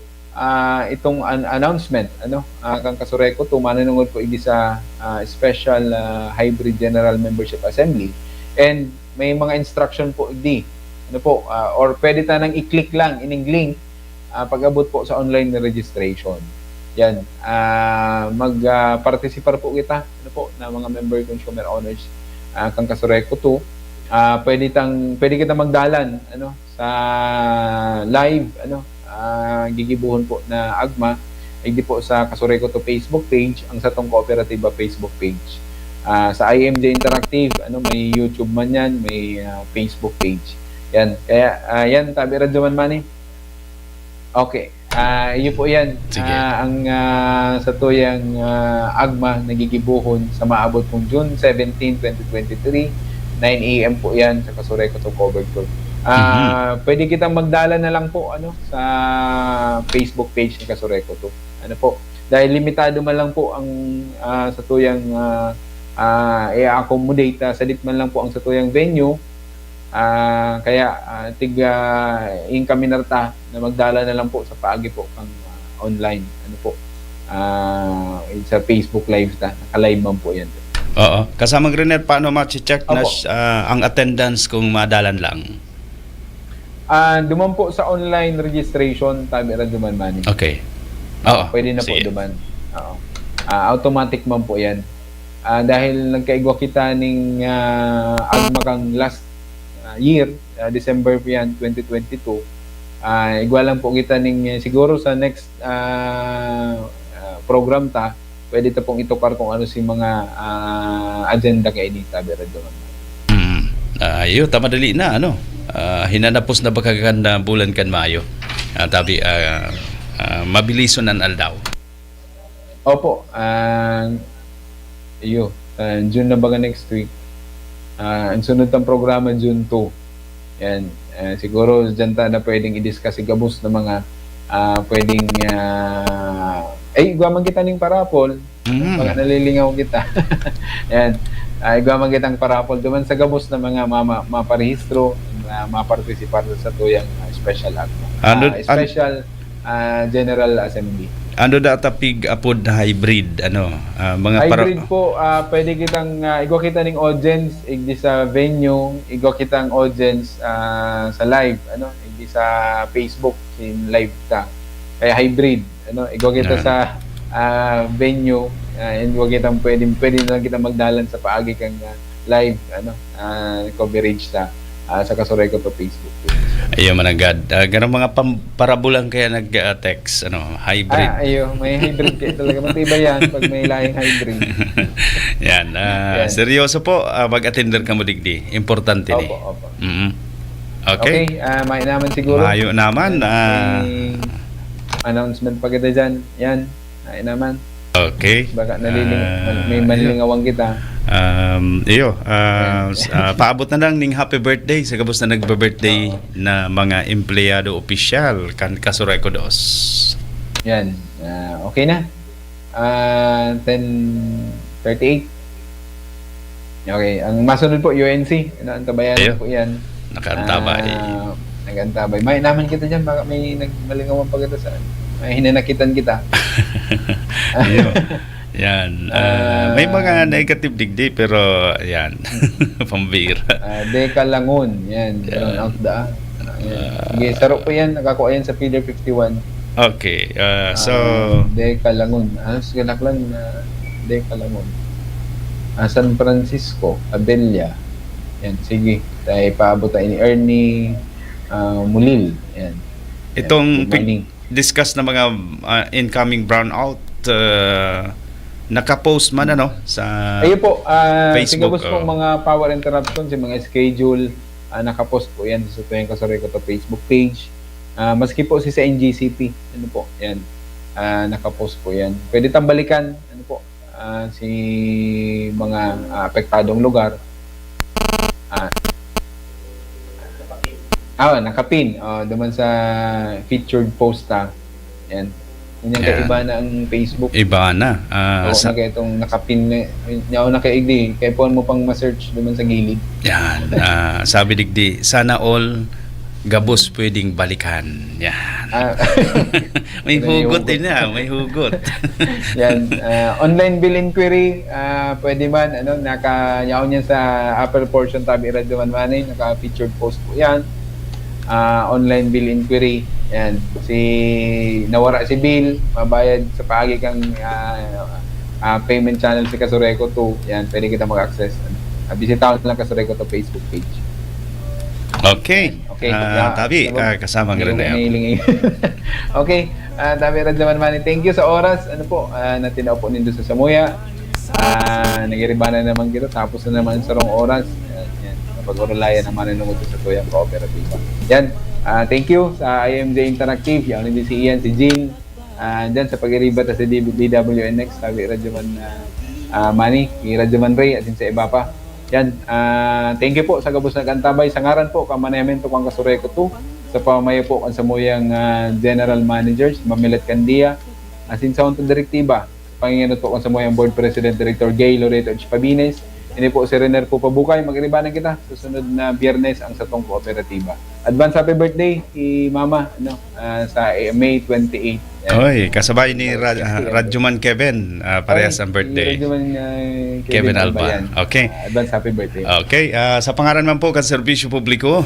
itong announcement kang Kasureco to manunungod po sa special hybrid general membership assembly. And may mga instruction po di. Ano po, or pwede tanang i-click lang, in-link, pag-abot po sa online na registration. Yan, mag-participar po kita, ano po, na mga member consumer owners kang Kasureco 2. Pwede kita magdalan ano sa live gigibuhon po na agma ay di po sa Kasureco 2 Facebook page, ang sa tong kooperatiba Facebook page. Sa IMJ Interactive, may YouTube man yan, may Facebook page. Yan. Kaya, yan, Tabi Radyoman Manny. Okay. Iyo po yan. Sige. Ang sa tuyang agma, nagigibuhon sa maabot pong June 17, 2023, 9 a.m. po yan sa Kasureco to Covered Court. Pwede kitang magdala na lang po sa Facebook page ng Kasureco to. Ano po? Dahil limitado man lang po ang sa tuyang i-accommodate, salit man lang po ang sa tuyang venue. Kaya in kami narta na magdala na lang po sa paagi po kang online sa Facebook live naka-live man po yan. Oo. Kasama Greener, paano ma-check na Opo. ang attendance kung madalan lang? Duman po sa online registration, Tabi Radyoman Manny. Okay. Oo. Pwede na po Sige. duman. Oo. Automatic man po yan. Dahil nagkaigwa kita ning agma kang last year, December po yan, 2022. Igwa lang po kita ning siguro sa next program pwede ta pong itukar kung ano si mga agenda kay ni Tabi Radyoman. Ayo, tama dali na hinanapos na bakaganda bulan kan Mayo. Tabi mabilison ang aldaw. Opo, June na baga next week. Ang sunod ng programa, June 2. Yan. Siguro dyan na pwedeng i-discuss gabos na mga pwedeng igwaman kita ng parapol. Baka nalilingaw kita. Yan. Igwaman kitang parapol. Duman sa gabos na mga maparehistro na mapartisipar sa tuyang special act. Special General Assembly. Ano data pig apod hybrid mga Hybrid po, pwede kitang igwa kita ng audience igdi sa venue, igwa kitang audience sa live, igdi sa Facebook in live ta. Kaya hybrid, igwa kita sa venue, igwa kitang pwede na lang kita magdalan sa paagi kang live coverage ta sa Kasureco to Facebook page. Ayo managad. Ganang mga parabulang kaya nag-text hybrid. May hybrid kayo talaga. Matibay yan pag may lahing hybrid. Yan. Seryoso po, mag-attender ka mo digdi. Importante ni. Opo. Okay. May naman siguro. Mayo naman. May announcement pa kita dyan. Yan. May naman. Okay. Baka may manlingawang kita. Paabot na lang ning happy birthday sa kabos na nagbe-birthday na mga empleyado opisyal kan Kasureco 2. Yan. Okay na. 10:38. Okay. Ang masunod po, UNC. Antabayan po yan. Nakaantabay. Nag-antabay. May naman kita dyan. Baka may nagmalingawan pa kita sa may hinanakitan kita. Yan. May mga negative digdi pero yan. Pambira. Dekalangon. Yan. Out da. Sige, saro po yan. Nakakuha yan sa Pillar 51. Okay. So Dekalangon. Sigalak lang na Dekalangon. San Francisco, Abelia. Yan. Sige. Tayo paabot tayo ni Ernie Mulil. Yan. Itong discuss na mga incoming brownout naka-post man sa ayun po, Facebook. Sigabos po mga power interruptions, yung mga schedule, naka-post po yan sa tuyang Kasureco to Facebook page. Maski po sa NGCP, yan, naka-post po yan. Pwede tambalikan, si mga apektadong lugar. Nakapin. Duman sa featured post yan. Yan kaiba na ang Facebook. Iba na. Itong nakapin na nakaigdi. Kaya po mo pang ma-search duman sa gilid. Yan. Sabi digdi, sana all gabos pwedeng balikan. Yan. May hugot din na, may hugot. Yan, online bill inquiry, pwede man, nakayaw niya sa upper portion tabi Radyo Manmanay, naka-featured post po yan. Online bill inquiry, yan, nawara si bill, mabayad sa paagi kang payment channel si Kasureco 2, yan, pwede kita mag-access. Bisitaw lang Kasureco 2 Facebook page. Okay. Tabi, kasama ka rin na yan. Okay, Tabi Radyo Manmanay, thank you sa oras, na tinaw po nindo sa Samuya. Nagiribana naman kita, tapos na naman sa rong oras. Yan, napag-urulayan naman nunod sa Tuyang Kooperatiba. Yan, thank you sa IMJ Interactive, yan din si Ian, si Jean, dyan sa pag-iribat sa DWNX, Tabi Radyo Manny, Radyo Man Ray, at din sa iba pa. Yan, thank you po sa gabos na kantabay. Sa ngaran po, kamanayamento kang Kasureco 2, sa pamaya po ang samuyang General Managers, Mamilat Candia, asin sa unto direktiba, panginginot po ang samuyang Board President Director Gay Loreto H. Pabines, hindi po si Rener po Pabukay, mag-iribanan kita sa sunod na Biyernes ang Satong Kooperatiba. Advance happy birthday kay Mama sa May 28. Oy, kasabay ni Radyoman Kevin, parehas ang birthday. Radyoman Kevin Alba. Okay. Advance happy birthday. Okay, sa pangaran man po kan serbisyo publiko,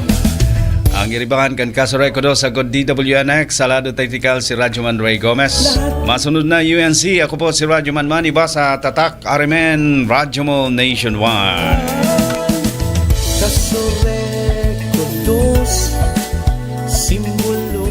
ang iribangan kan Kasureco 2 sa God DWNX, Salado Tactical si Radyoman Ray Gomez. Masunod na UNC, ako po si Radyoman Manny ba sa Tatak RMN Radyo mo Nationwide. Kasureco 2, simbolo.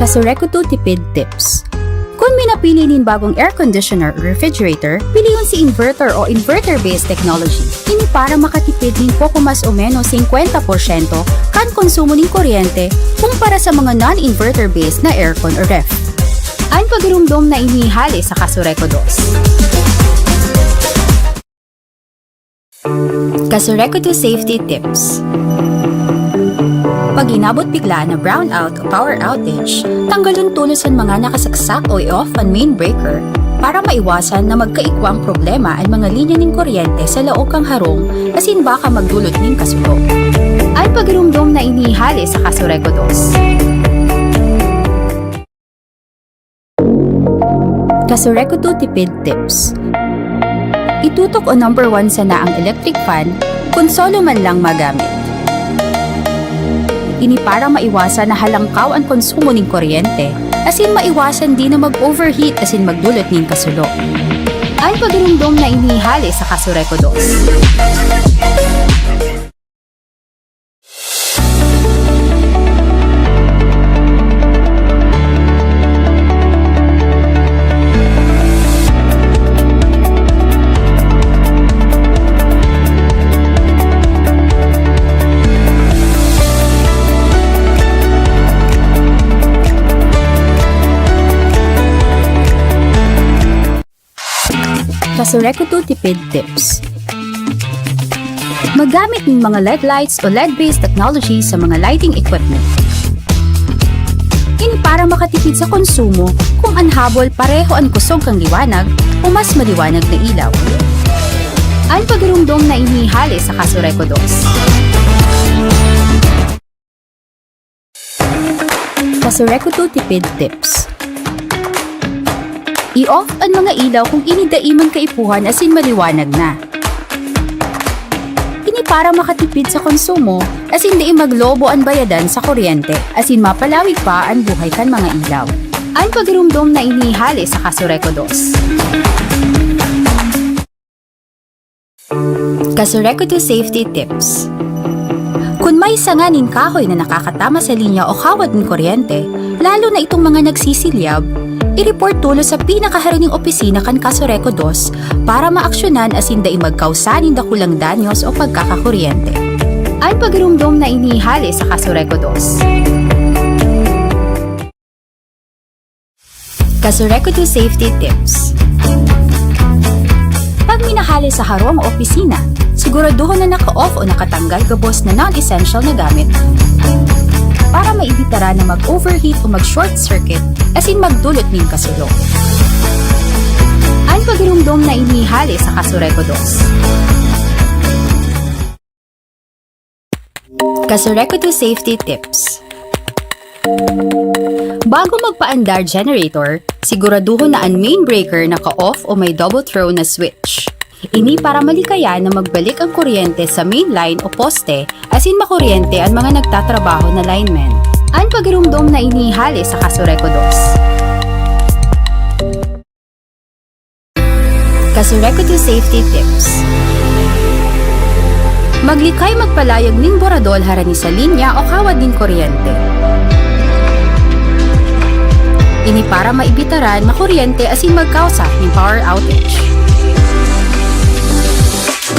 Kasureco 2 tipid tips. Kung may napili nin bagong air conditioner o refrigerator, piliyon si inverter o inverter-based technology. Ini para makatipid nin poco mas o menos 50% kan konsumo nin kuryente kumpara sa mga non-inverter-based na aircon o ref. Ang pagirumdom na inihali sa Kasureco 2. Kasureco 2 safety tips. Pag inabot bigla na brownout o power outage, tanggalon tulos ang mga nakasaksak o i-off ang main breaker para maiwasan na magkaikwang problema ang mga linya ng kuryente sa laog kang harong asin baka magdulot ng kasulo. Ang pagirumdom na inihali sa Kasureco 2. Kasureco 2 tipid tips. Itutok o number 1 sana ang electric fan kung solo man lang magamit. Ini para maiwasan na halangkaw ang konsumo ng kuryente, asin maiwasan din na mag-overheat asin magdulot ng kasulo. Ang pagirumdom na inihali sa Kasureco 2. Kasureco 2 tipid tips. Magamit ng mga LED lights o LED-based technology sa mga lighting equipment. Ini para makatipid sa konsumo kung anhabol pareho ang kusog kang liwanag o mas maliwanag na ilaw. Ang pagirumdom na inihali sa Kasureco 2. Kasureco 2 tipid tips. I-off ang mga ilaw kung inidaiman kaipuhan asin maliwanag na. Ini para makatipid sa konsumo, as in di maglobo ang bayadan sa kuryente, as in mapalawig pa ang buhay kan mga ilaw. Ang pagirumdom na inihali sa Kasureco 2. Kasureco 2 Safety Tips. Kung may sanganin kahoy na nakakatama sa linya o kawad ng kuryente, lalo na itong mga nagsisilyab, i-report tulo sa pinakaharining opisina kan Kasureco 2 para maaksyonan asin dai magkausanin dakulang danyos o pagkakakuryente. Ang pagirumdom na inihali sa Kasureco 2. Kasureco 2 Safety Tips. Pag minahali sa harong o opisina, siguraduhin na naka-off o nakatanggal gabos na non-essential na gamit para maibitara na mag-overheat o mag-short circuit as in magdulot ng kasulong. Ang pagirumdom na inihali sa Kasureco 2. Kasureco 2 Safety Tips. Bago magpaandar generator, siguraduhin na ang main breaker naka-off o may double throw na switch. Ini para malikaya na magbalik ang kuryente sa main line o poste as in makuryente ang mga nagtatrabaho na linemen. Ang pagirumdom na inihali sa Kasureco 2. Kasureco 2 Safety Tips. Maglikay magpalayag ning boradol harani sa linya o kawad ning kuryente. Ini para maibitaran makuryente as in magkausa ng power outage.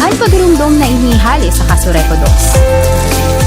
Ang pagirumdom na inihali sa Kasureco 2.